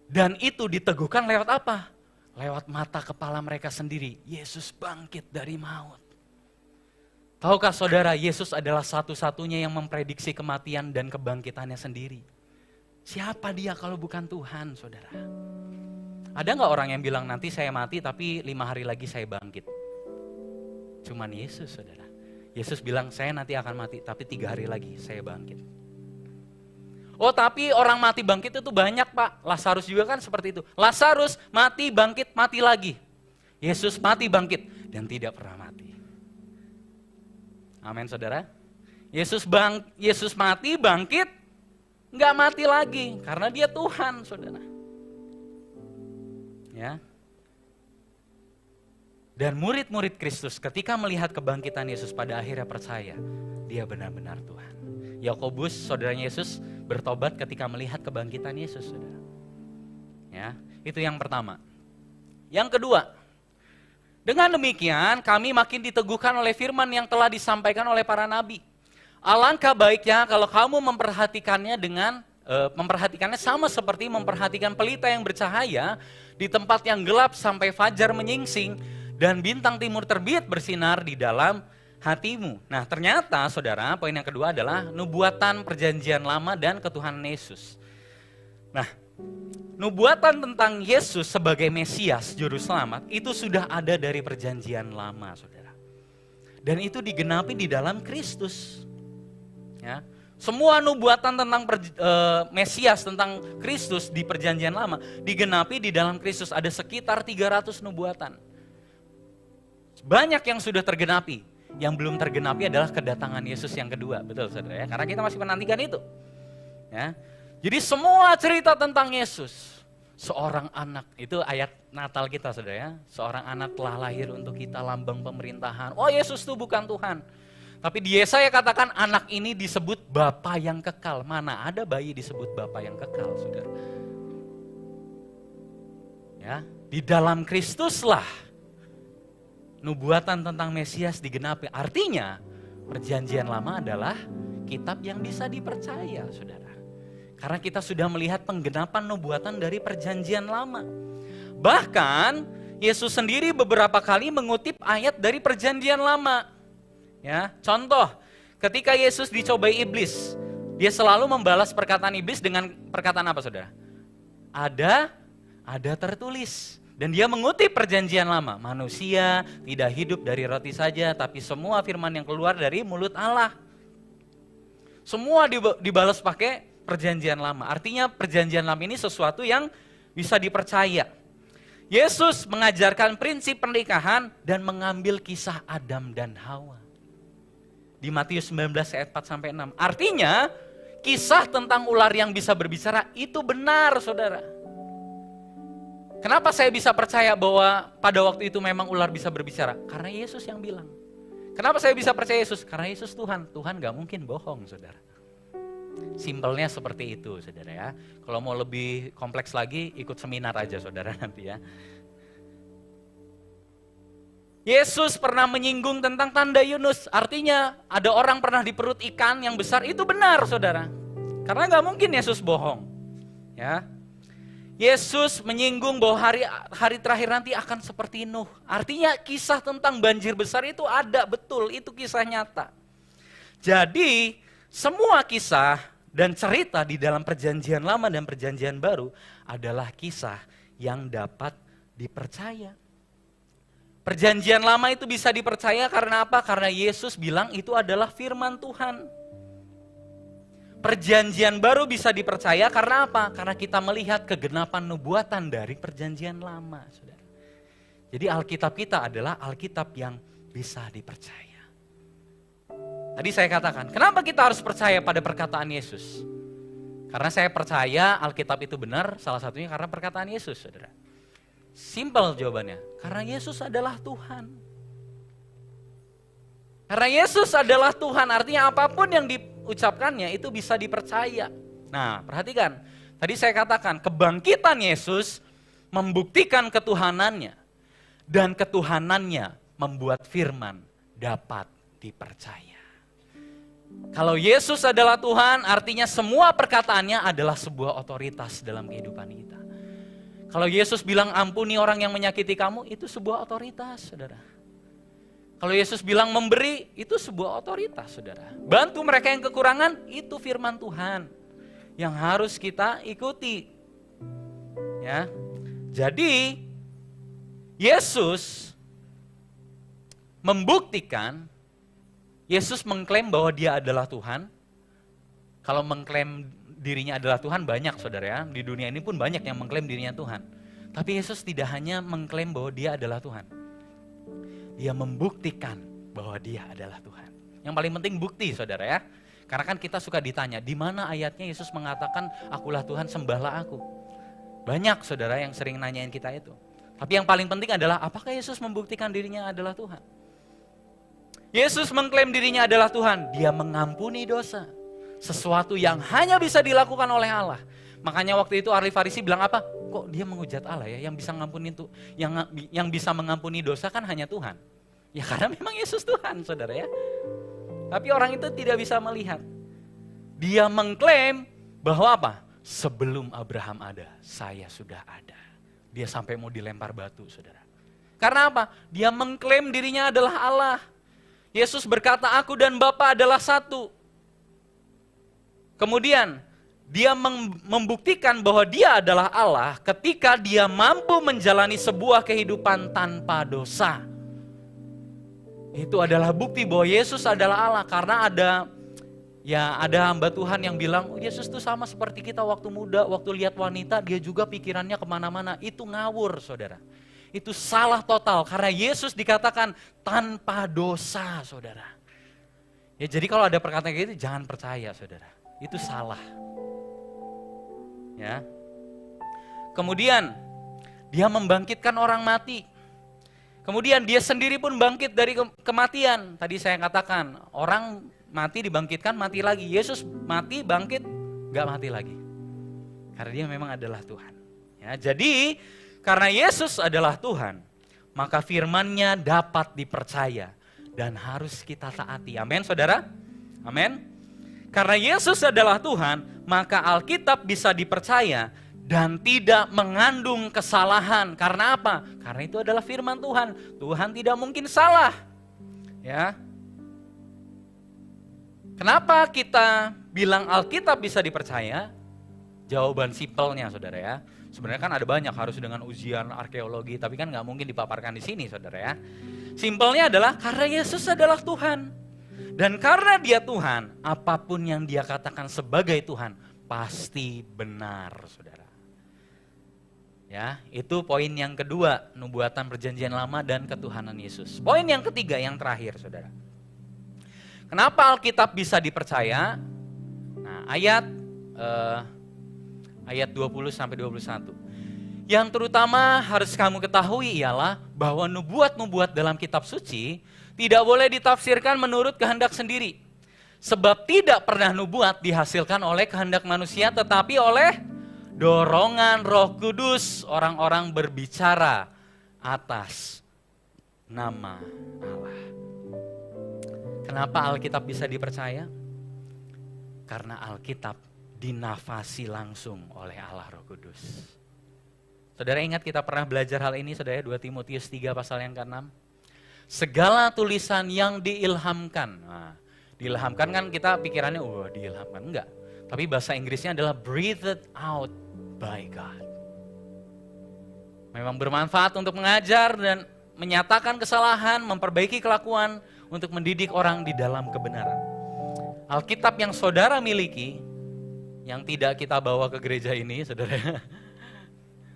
Dan itu diteguhkan lewat apa? Lewat mata kepala mereka sendiri. Yesus bangkit dari maut. Tahukah saudara, Yesus adalah satu-satunya yang memprediksi kematian dan kebangkitannya sendiri. Siapa dia kalau bukan Tuhan, saudara? Ada nggak orang yang bilang nanti saya mati tapi 5 hari lagi saya bangkit? Cuman Yesus, saudara. Yesus bilang saya nanti akan mati tapi 3 hari lagi saya bangkit. Oh tapi orang mati bangkit itu banyak Pak. Lazarus juga kan seperti itu. Lazarus mati bangkit mati lagi. Yesus mati bangkit dan tidak pernah mati. Amin saudara. Yesus mati bangkit nggak mati lagi karena dia Tuhan saudara. Ya. Dan murid-murid Kristus ketika melihat kebangkitan Yesus pada akhirnya percaya dia benar-benar Tuhan. Yakobus saudaranya Yesus bertobat ketika melihat kebangkitan Yesus, saudara. Ya, itu yang pertama. Yang kedua, dengan demikian kami makin diteguhkan oleh firman yang telah disampaikan oleh para nabi. Alangkah baiknya kalau kamu memperhatikannya sama seperti memperhatikan pelita yang bercahaya di tempat yang gelap sampai fajar menyingsing dan bintang timur terbit bersinar di dalam hatimu. Nah ternyata saudara, poin yang kedua adalah nubuatan perjanjian lama dan ketuhanan Yesus. Nah, nubuatan tentang Yesus sebagai Mesias, Juru Selamat, itu sudah ada dari perjanjian lama, saudara. Dan itu digenapi di dalam Kristus. Ya, semua nubuatan tentang Mesias, tentang Kristus di perjanjian lama, digenapi di dalam Kristus. Ada sekitar 300 nubuatan. Banyak yang sudah tergenapi. Yang belum tergenapi adalah kedatangan Yesus yang kedua, betul saudara ya, karena kita masih menantikan itu. Ya. Jadi semua cerita tentang Yesus, seorang anak, itu ayat Natal kita saudara ya, seorang anak telah lahir untuk kita, lambang pemerintahan. Oh Yesus itu bukan Tuhan. Tapi di Yesaya katakan anak ini disebut Bapa yang kekal. Mana ada bayi disebut Bapa yang kekal, saudara? Ya, di dalam Kristuslah nubuatan tentang Mesias digenapi. Artinya perjanjian lama adalah kitab yang bisa dipercaya, saudara. Karena kita sudah melihat penggenapan nubuatan dari perjanjian lama. Bahkan Yesus sendiri beberapa kali mengutip ayat dari perjanjian lama. Ya, contoh, ketika Yesus dicobai iblis, dia selalu membalas perkataan iblis dengan perkataan apa, saudara? Ada tertulis. Dan dia mengutip perjanjian lama, manusia tidak hidup dari roti saja, tapi semua firman yang keluar dari mulut Allah. Semua dibalas pakai perjanjian lama. Artinya perjanjian lama ini sesuatu yang bisa dipercaya. Yesus mengajarkan prinsip pernikahan dan mengambil kisah Adam dan Hawa. Di Matius 19 ayat 4-6. Artinya kisah tentang ular yang bisa berbicara itu benar, saudara. Kenapa saya bisa percaya bahwa pada waktu itu memang ular bisa berbicara? Karena Yesus yang bilang. Kenapa saya bisa percaya Yesus? Karena Yesus Tuhan. Tuhan gak mungkin bohong, saudara. Simpelnya seperti itu, saudara ya. Kalau mau lebih kompleks lagi, ikut seminar aja, saudara, nanti ya. Yesus pernah menyinggung tentang tanda Yunus. Artinya ada orang pernah di perut ikan yang besar, itu benar, saudara. Karena gak mungkin Yesus bohong. Ya. Yesus menyinggung bahwa hari terakhir nanti akan seperti Nuh. Artinya kisah tentang banjir besar itu ada, betul, itu kisah nyata. Jadi semua kisah dan cerita di dalam perjanjian lama dan perjanjian baru adalah kisah yang dapat dipercaya. Perjanjian lama itu bisa dipercaya karena apa? Karena Yesus bilang itu adalah firman Tuhan. Perjanjian baru bisa dipercaya karena apa? Karena kita melihat kegenapan nubuatan dari perjanjian lama, saudara. Jadi Alkitab kita adalah Alkitab yang bisa dipercaya. Tadi saya katakan, kenapa kita harus percaya pada perkataan Yesus? Karena saya percaya Alkitab itu benar, salah satunya karena perkataan Yesus, saudara. Simpel jawabannya, karena Yesus adalah Tuhan. Karena Yesus adalah Tuhan, artinya apapun yang diucapkannya itu bisa dipercaya. Nah, perhatikan, tadi saya katakan kebangkitan Yesus membuktikan ketuhanannya. Dan ketuhanannya membuat firman dapat dipercaya. Kalau Yesus adalah Tuhan, artinya semua perkataannya adalah sebuah otoritas dalam kehidupan kita. Kalau Yesus bilang ampuni orang yang menyakiti kamu, itu sebuah otoritas, saudara. Kalau Yesus bilang memberi, itu sebuah otoritas, saudara. Bantu mereka yang kekurangan, itu firman Tuhan yang harus kita ikuti. Ya. Jadi, Yesus membuktikan, Yesus mengklaim bahwa dia adalah Tuhan. Kalau mengklaim dirinya adalah Tuhan banyak, saudara ya. Di dunia ini pun banyak yang mengklaim dirinya Tuhan. Tapi Yesus tidak hanya mengklaim bahwa dia adalah Tuhan. Dia membuktikan bahwa dia adalah Tuhan. Yang paling penting bukti, saudara ya. Karena kan kita suka ditanya, di mana ayatnya Yesus mengatakan, akulah Tuhan, sembahlah aku. Banyak, saudara, yang sering nanyain kita itu. Tapi yang paling penting adalah, apakah Yesus membuktikan dirinya adalah Tuhan? Yesus mengklaim dirinya adalah Tuhan. Dia mengampuni dosa. Sesuatu yang hanya bisa dilakukan oleh Allah. Makanya waktu itu ahli Farisi bilang apa? Kok dia menghujat Allah ya? Yang bisa mengampuni itu, yang bisa mengampuni dosa kan hanya Tuhan. Ya karena memang Yesus Tuhan, saudara ya. Tapi orang itu tidak bisa melihat. Dia mengklaim bahwa apa? Sebelum Abraham ada, saya sudah ada. Dia sampai mau dilempar batu, saudara. Karena apa? Dia mengklaim dirinya adalah Allah. Yesus berkata, aku dan Bapa adalah satu. Kemudian, dia membuktikan bahwa dia adalah Allah ketika dia mampu menjalani sebuah kehidupan tanpa dosa. Itu adalah bukti bahwa Yesus adalah Allah. Karena ada hamba Tuhan yang bilang, Yesus itu sama seperti kita waktu muda, waktu lihat wanita, dia juga pikirannya kemana-mana. Itu ngawur, saudara. Itu salah total, karena Yesus dikatakan tanpa dosa, saudara. Ya jadi kalau ada perkataan kayak gitu, jangan percaya, saudara. Itu salah. Ya. Kemudian dia membangkitkan orang mati. Kemudian dia sendiri pun bangkit dari kematian. Tadi saya katakan orang mati dibangkitkan mati lagi. Yesus mati bangkit gak mati lagi. Karena dia memang adalah Tuhan. Ya, jadi karena Yesus adalah Tuhan, maka firman-Nya dapat dipercaya dan harus kita taati. Amin, saudara? Amin. Karena Yesus adalah Tuhan, maka Alkitab bisa dipercaya dan tidak mengandung kesalahan. Karena apa? Karena itu adalah firman Tuhan. Tuhan tidak mungkin salah. Ya. Kenapa kita bilang Alkitab bisa dipercaya? Jawaban simpelnya, saudara ya. Sebenarnya kan ada banyak, harus dengan ujian arkeologi, tapi kan nggak mungkin dipaparkan di sini, saudara ya. Simpelnya adalah karena Yesus adalah Tuhan. Dan karena dia Tuhan, apapun yang dia katakan sebagai Tuhan, pasti benar, saudara. Ya, itu poin yang kedua, nubuatan perjanjian lama dan ketuhanan Yesus. Poin yang ketiga, yang terakhir, saudara. Kenapa Alkitab bisa dipercaya? Nah, ayat 20 sampai 21. Yang terutama harus kamu ketahui ialah bahwa nubuat-nubuat dalam kitab suci tidak boleh ditafsirkan menurut kehendak sendiri. Sebab tidak pernah nubuat dihasilkan oleh kehendak manusia tetapi oleh dorongan Roh Kudus orang-orang berbicara atas nama Allah. Kenapa Alkitab bisa dipercaya? Karena Alkitab dinafasi langsung oleh Allah Roh Kudus. Saudara ingat kita pernah belajar hal ini, saudara, 2 Timotius 3 pasal yang ke-6. Segala tulisan yang diilhamkan. Nah, diilhamkan kan kita pikirannya, diilhamkan. Enggak. Tapi bahasa Inggrisnya adalah breathed out by God. Memang bermanfaat untuk mengajar dan menyatakan kesalahan, memperbaiki kelakuan, untuk mendidik orang di dalam kebenaran. Alkitab yang saudara miliki, yang tidak kita bawa ke gereja ini, saudara.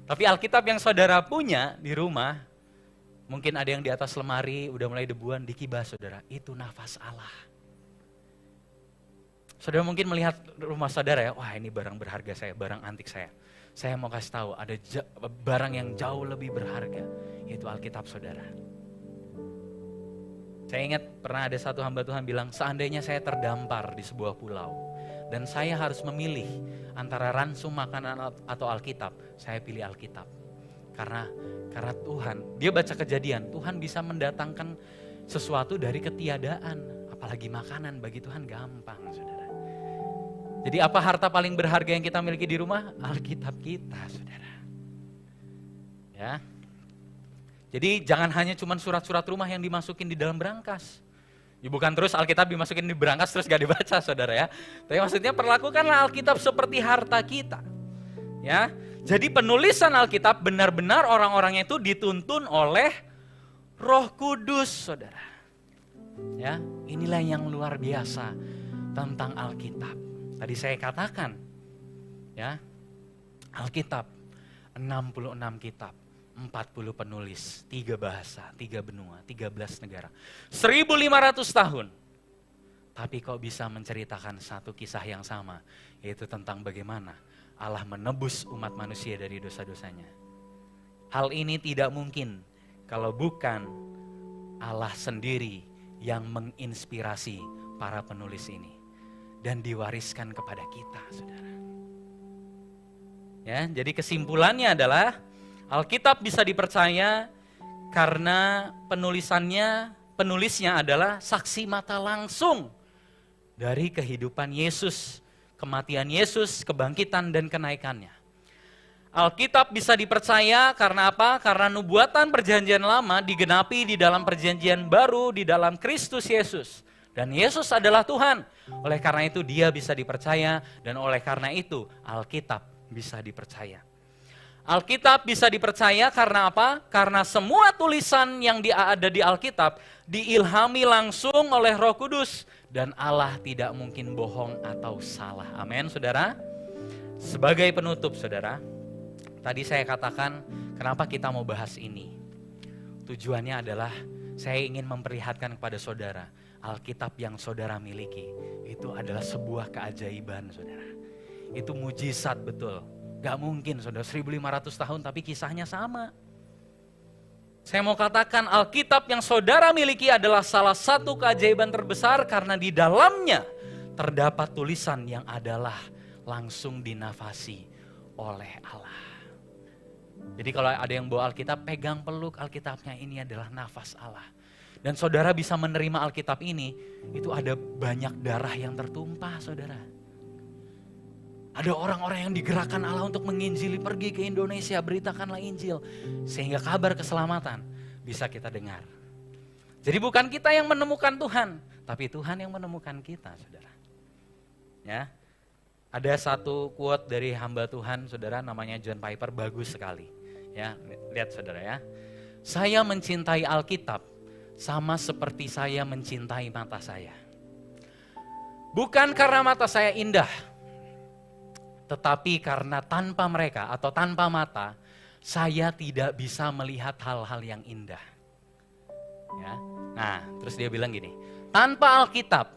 Tapi Alkitab yang saudara punya di rumah, mungkin ada yang di atas lemari, udah mulai debuan, dikibas saudara. Itu nafas Allah. Saudara mungkin melihat rumah saudara ya, wah ini barang berharga saya, barang antik saya. Saya mau kasih tahu, ada barang yang jauh lebih berharga, yaitu Alkitab saudara. Saya ingat pernah ada satu hamba Tuhan bilang, seandainya saya terdampar di sebuah pulau, dan saya harus memilih antara ransum makanan atau Alkitab, saya pilih Alkitab. Karena Tuhan, dia baca Kejadian, Tuhan bisa mendatangkan sesuatu dari ketiadaan. Apalagi makanan, bagi Tuhan gampang, saudara. Jadi apa harta paling berharga yang kita miliki di rumah? Alkitab kita, saudara. Ya. Jadi jangan hanya cuma surat-surat rumah yang dimasukin di dalam berangkas. Ya bukan terus Alkitab dimasukin di berangkas terus gak dibaca, saudara ya. Tapi maksudnya perlakukanlah Alkitab seperti harta kita. Ya. Jadi penulisan Alkitab benar-benar orang-orangnya itu dituntun oleh Roh Kudus, saudara. Ya, inilah yang luar biasa tentang Alkitab. Tadi saya katakan, ya, Alkitab 66 kitab, 40 penulis, 3 bahasa, 3 benua, 13 negara, 1500 tahun. Tapi kok bisa menceritakan satu kisah yang sama, yaitu tentang bagaimana Allah menebus umat manusia dari dosa-dosanya. Hal ini tidak mungkin kalau bukan Allah sendiri yang menginspirasi para penulis ini dan diwariskan kepada kita, saudara. Ya, jadi kesimpulannya adalah Alkitab bisa dipercaya karena penulisnya adalah saksi mata langsung dari kehidupan Yesus, kematian Yesus, kebangkitan dan kenaikannya. Alkitab bisa dipercaya karena apa? Karena nubuatan perjanjian lama digenapi di dalam perjanjian baru di dalam Kristus Yesus. Dan Yesus adalah Tuhan. Oleh karena itu dia bisa dipercaya dan oleh karena itu Alkitab bisa dipercaya. Alkitab bisa dipercaya karena apa? Karena semua tulisan yang ada di Alkitab diilhami langsung oleh Roh Kudus. Dan Allah tidak mungkin bohong atau salah. Amin, saudara. Sebagai penutup, saudara. Tadi saya katakan kenapa kita mau bahas ini. Tujuannya adalah saya ingin memperlihatkan kepada saudara. Alkitab yang saudara miliki itu adalah sebuah keajaiban, saudara. Itu mujizat betul. Gak mungkin saudara 1500 tahun tapi kisahnya sama. Saya mau katakan Alkitab yang saudara miliki adalah salah satu keajaiban terbesar karena di dalamnya terdapat tulisan yang adalah langsung dinafasi oleh Allah. Jadi kalau ada yang bawa Alkitab, pegang peluk Alkitabnya, ini adalah nafas Allah. Dan saudara bisa menerima Alkitab ini, itu ada banyak darah yang tertumpah, saudara. Ada orang-orang yang digerakkan Allah untuk menginjili, pergi ke Indonesia, beritakanlah Injil. Sehingga kabar keselamatan bisa kita dengar. Jadi bukan kita yang menemukan Tuhan, tapi Tuhan yang menemukan kita, saudara. Ya, ada satu quote dari hamba Tuhan, saudara, namanya John Piper, bagus sekali. Ya, lihat saudara ya. Saya mencintai Alkitab sama seperti saya mencintai mata saya. Bukan karena mata saya indah, tetapi karena tanpa mereka atau tanpa mata, saya tidak bisa melihat hal-hal yang indah. Ya. Nah, terus dia bilang gini, tanpa Alkitab,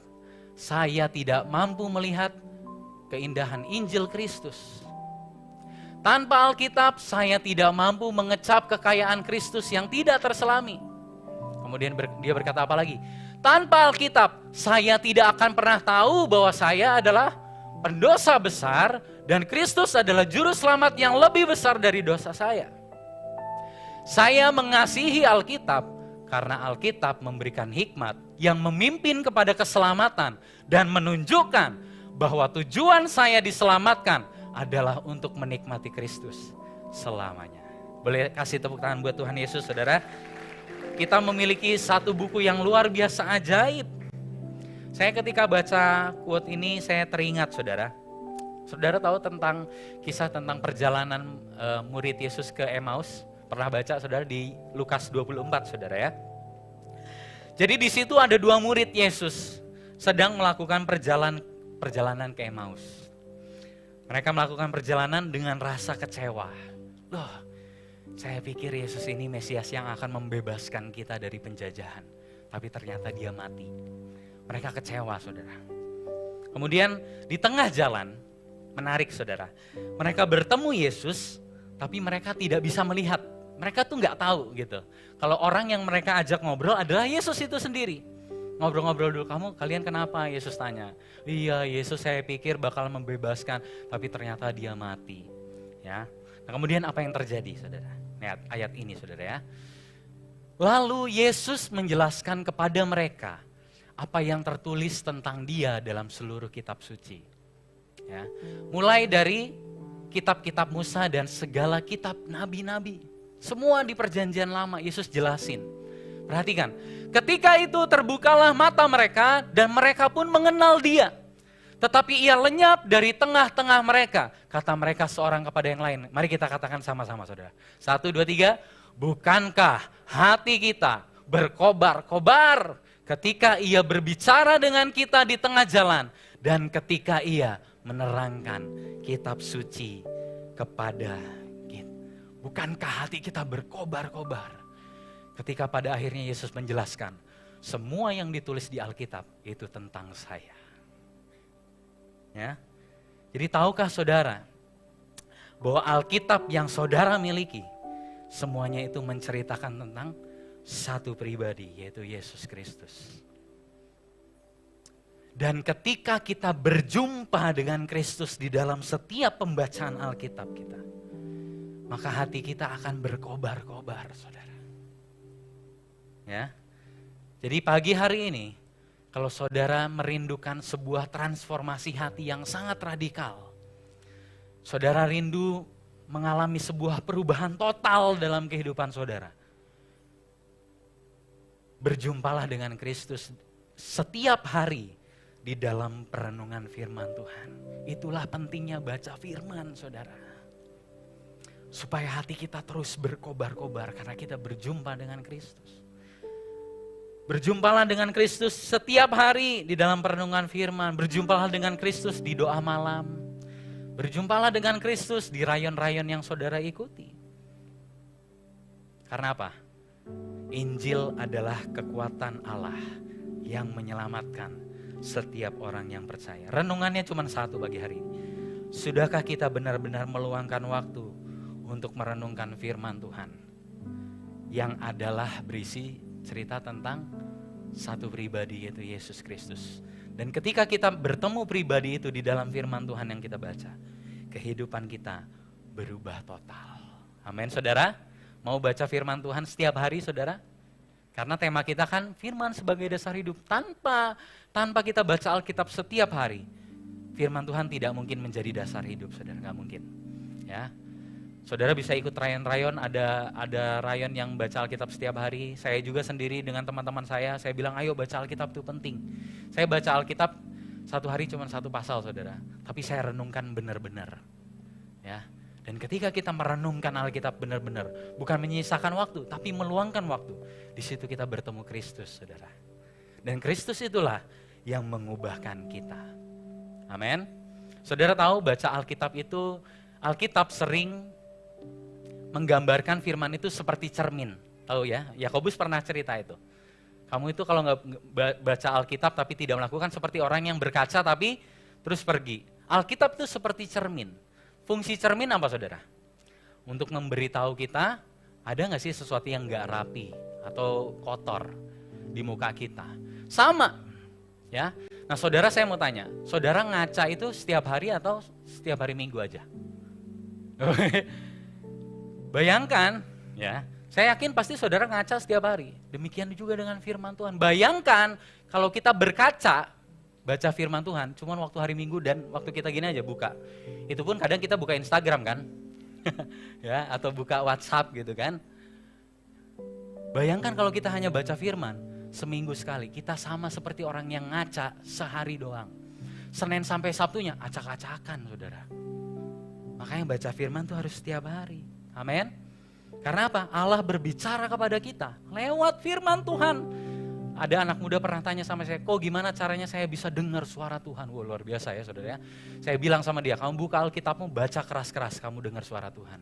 saya tidak mampu melihat keindahan Injil Kristus. Tanpa Alkitab, saya tidak mampu mengecap kekayaan Kristus yang tidak terselami. Kemudian dia berkata apa lagi? Tanpa Alkitab, saya tidak akan pernah tahu bahwa saya adalah pendosa besar dan Kristus adalah juru selamat yang lebih besar dari dosa saya. Saya mengasihi Alkitab karena Alkitab memberikan hikmat yang memimpin kepada keselamatan dan menunjukkan bahwa tujuan saya diselamatkan adalah untuk menikmati Kristus selamanya. Boleh kasih tepuk tangan buat Tuhan Yesus, saudara? Kita memiliki satu buku yang luar biasa ajaib. Saya ketika baca quote ini, saya teringat, saudara. Saudara tahu tentang kisah tentang perjalanan murid Yesus ke Emmaus? Pernah baca, saudara, di Lukas 24, saudara ya? Jadi di situ ada dua murid Yesus sedang melakukan perjalanan ke Emmaus. Mereka melakukan perjalanan dengan rasa kecewa. Loh, saya pikir Yesus ini Mesias yang akan membebaskan kita dari penjajahan. Tapi ternyata dia mati. Mereka kecewa, saudara. Kemudian di tengah jalan, menarik, saudara. Mereka bertemu Yesus, tapi mereka tidak bisa melihat. Mereka tuh nggak tahu gitu. Kalau orang yang mereka ajak ngobrol adalah Yesus itu sendiri. Ngobrol-ngobrol dulu, kalian kenapa? Yesus tanya. Iya, Yesus saya pikir bakal membebaskan, tapi ternyata dia mati. Ya. Nah, kemudian apa yang terjadi, saudara? Lihat ayat ini, saudara ya. Lalu Yesus menjelaskan kepada mereka apa yang tertulis tentang dia dalam seluruh kitab suci. Ya. Mulai dari kitab-kitab Musa dan segala kitab nabi-nabi. Semua di perjanjian lama Yesus jelasin. Perhatikan, ketika itu terbukalah mata mereka dan mereka pun mengenal dia. Tetapi ia lenyap dari tengah-tengah mereka. Kata mereka seorang kepada yang lain. Mari kita katakan sama-sama, saudara. 1, 2, 3. Bukankah hati kita berkobar-kobar ketika ia berbicara dengan kita di tengah jalan. Dan ketika ia menerangkan kitab suci kepada kita. Bukankah hati kita berkobar-kobar ketika pada akhirnya Yesus menjelaskan semua yang ditulis di Alkitab itu tentang saya. Ya. Jadi tahukah saudara bahwa Alkitab yang saudara miliki semuanya itu menceritakan tentang satu pribadi, yaitu Yesus Kristus. Dan ketika kita berjumpa dengan Kristus di dalam setiap pembacaan Alkitab kita, maka hati kita akan berkobar-kobar, saudara. Ya. Jadi pagi hari ini, kalau saudara merindukan sebuah transformasi hati yang sangat radikal, saudara rindu mengalami sebuah perubahan total dalam kehidupan saudara. Berjumpalah dengan Kristus setiap hari di dalam perenungan firman Tuhan. Itulah pentingnya baca firman, saudara. Supaya hati kita terus berkobar-kobar karena kita berjumpa dengan Kristus. Berjumpalah dengan Kristus setiap hari di dalam perenungan firman. Berjumpalah dengan Kristus di doa malam. Berjumpalah dengan Kristus di rayon-rayon yang saudara ikuti. Karena apa? Injil adalah kekuatan Allah yang menyelamatkan setiap orang yang percaya. Renungannya cuma satu pagi hari ini. Sudahkah kita benar-benar meluangkan waktu untuk merenungkan firman Tuhan? Yang adalah berisi cerita tentang satu pribadi, yaitu Yesus Kristus. Dan ketika kita bertemu pribadi itu di dalam firman Tuhan yang kita baca, kehidupan kita berubah total. Amin, saudara. Mau baca firman Tuhan setiap hari, saudara? Karena tema kita kan firman sebagai dasar hidup. Tanpa kita baca Alkitab setiap hari, firman Tuhan tidak mungkin menjadi dasar hidup, saudara. Nggak mungkin. Ya. Saudara bisa ikut rayon-rayon, ada rayon yang baca Alkitab setiap hari. Saya juga sendiri dengan teman-teman saya bilang ayo baca Alkitab itu penting. Saya baca Alkitab satu hari cuma satu pasal, saudara. Tapi saya renungkan benar-benar. Ya. Dan ketika kita merenungkan Alkitab benar-benar, bukan menyisakan waktu, tapi meluangkan waktu. Di situ kita bertemu Kristus, saudara. Dan Kristus itulah yang mengubahkan kita. Amin. Saudara tahu baca Alkitab itu, Alkitab sering menggambarkan firman itu seperti cermin. Tahu ya, Yakobus pernah cerita itu. Kamu itu kalau nggak baca Alkitab tapi tidak melakukan seperti orang yang berkaca tapi terus pergi. Alkitab itu seperti cermin. Fungsi cermin apa saudara? Untuk memberitahu kita, ada nggak sih sesuatu yang nggak rapi atau kotor di muka kita? Sama, ya. Nah saudara saya mau tanya, saudara ngaca itu setiap hari atau setiap hari Minggu aja? Bayangkan, ya. Saya yakin pasti saudara ngaca setiap hari. Demikian juga dengan firman Tuhan. Bayangkan kalau kita berkaca, baca firman Tuhan, cuman waktu hari Minggu dan waktu kita gini aja buka. Itu pun kadang kita buka Instagram kan, ya, atau buka WhatsApp gitu kan. Bayangkan kalau kita hanya baca firman seminggu sekali, kita sama seperti orang yang ngaca sehari doang. Senin sampai Sabtunya acak-acakan saudara. Makanya baca firman tuh harus setiap hari. Amin. Karena apa? Allah berbicara kepada kita lewat firman Tuhan. Ada anak muda pernah tanya sama saya, kok gimana caranya saya bisa dengar suara Tuhan? Wah luar biasa ya saudara ya. Saya bilang sama dia, kamu buka Alkitabmu, baca keras-keras, kamu dengar suara Tuhan.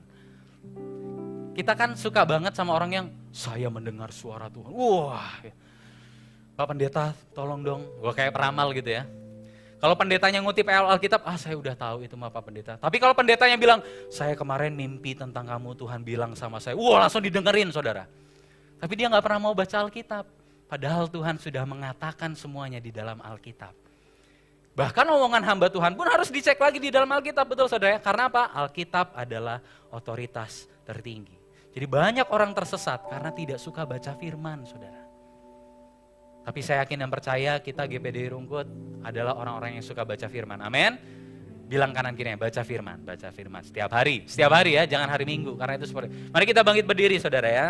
Kita kan suka banget sama orang yang, saya mendengar suara Tuhan. Wah, Pak Pendeta tolong dong, wah kayak peramal gitu ya. Kalau pendetanya ngutip Alkitab, saya udah tahu itu mah Pak Pendeta. Tapi kalau pendetanya bilang, saya kemarin mimpi tentang kamu, Tuhan bilang sama saya. Wah langsung didengerin saudara. Tapi dia gak pernah mau baca Alkitab. Padahal Tuhan sudah mengatakan semuanya di dalam Alkitab. Bahkan omongan hamba Tuhan pun harus dicek lagi di dalam Alkitab, betul saudara. Karena apa? Alkitab adalah otoritas tertinggi. Jadi banyak orang tersesat karena tidak suka baca firman saudara. Tapi saya yakin dan percaya kita GPD Rungkut adalah orang-orang yang suka baca firman. Amin. Bilang kanan kirinya, baca firman setiap hari ya, jangan hari Minggu karena itu seperti. Mari kita bangkit berdiri saudara ya.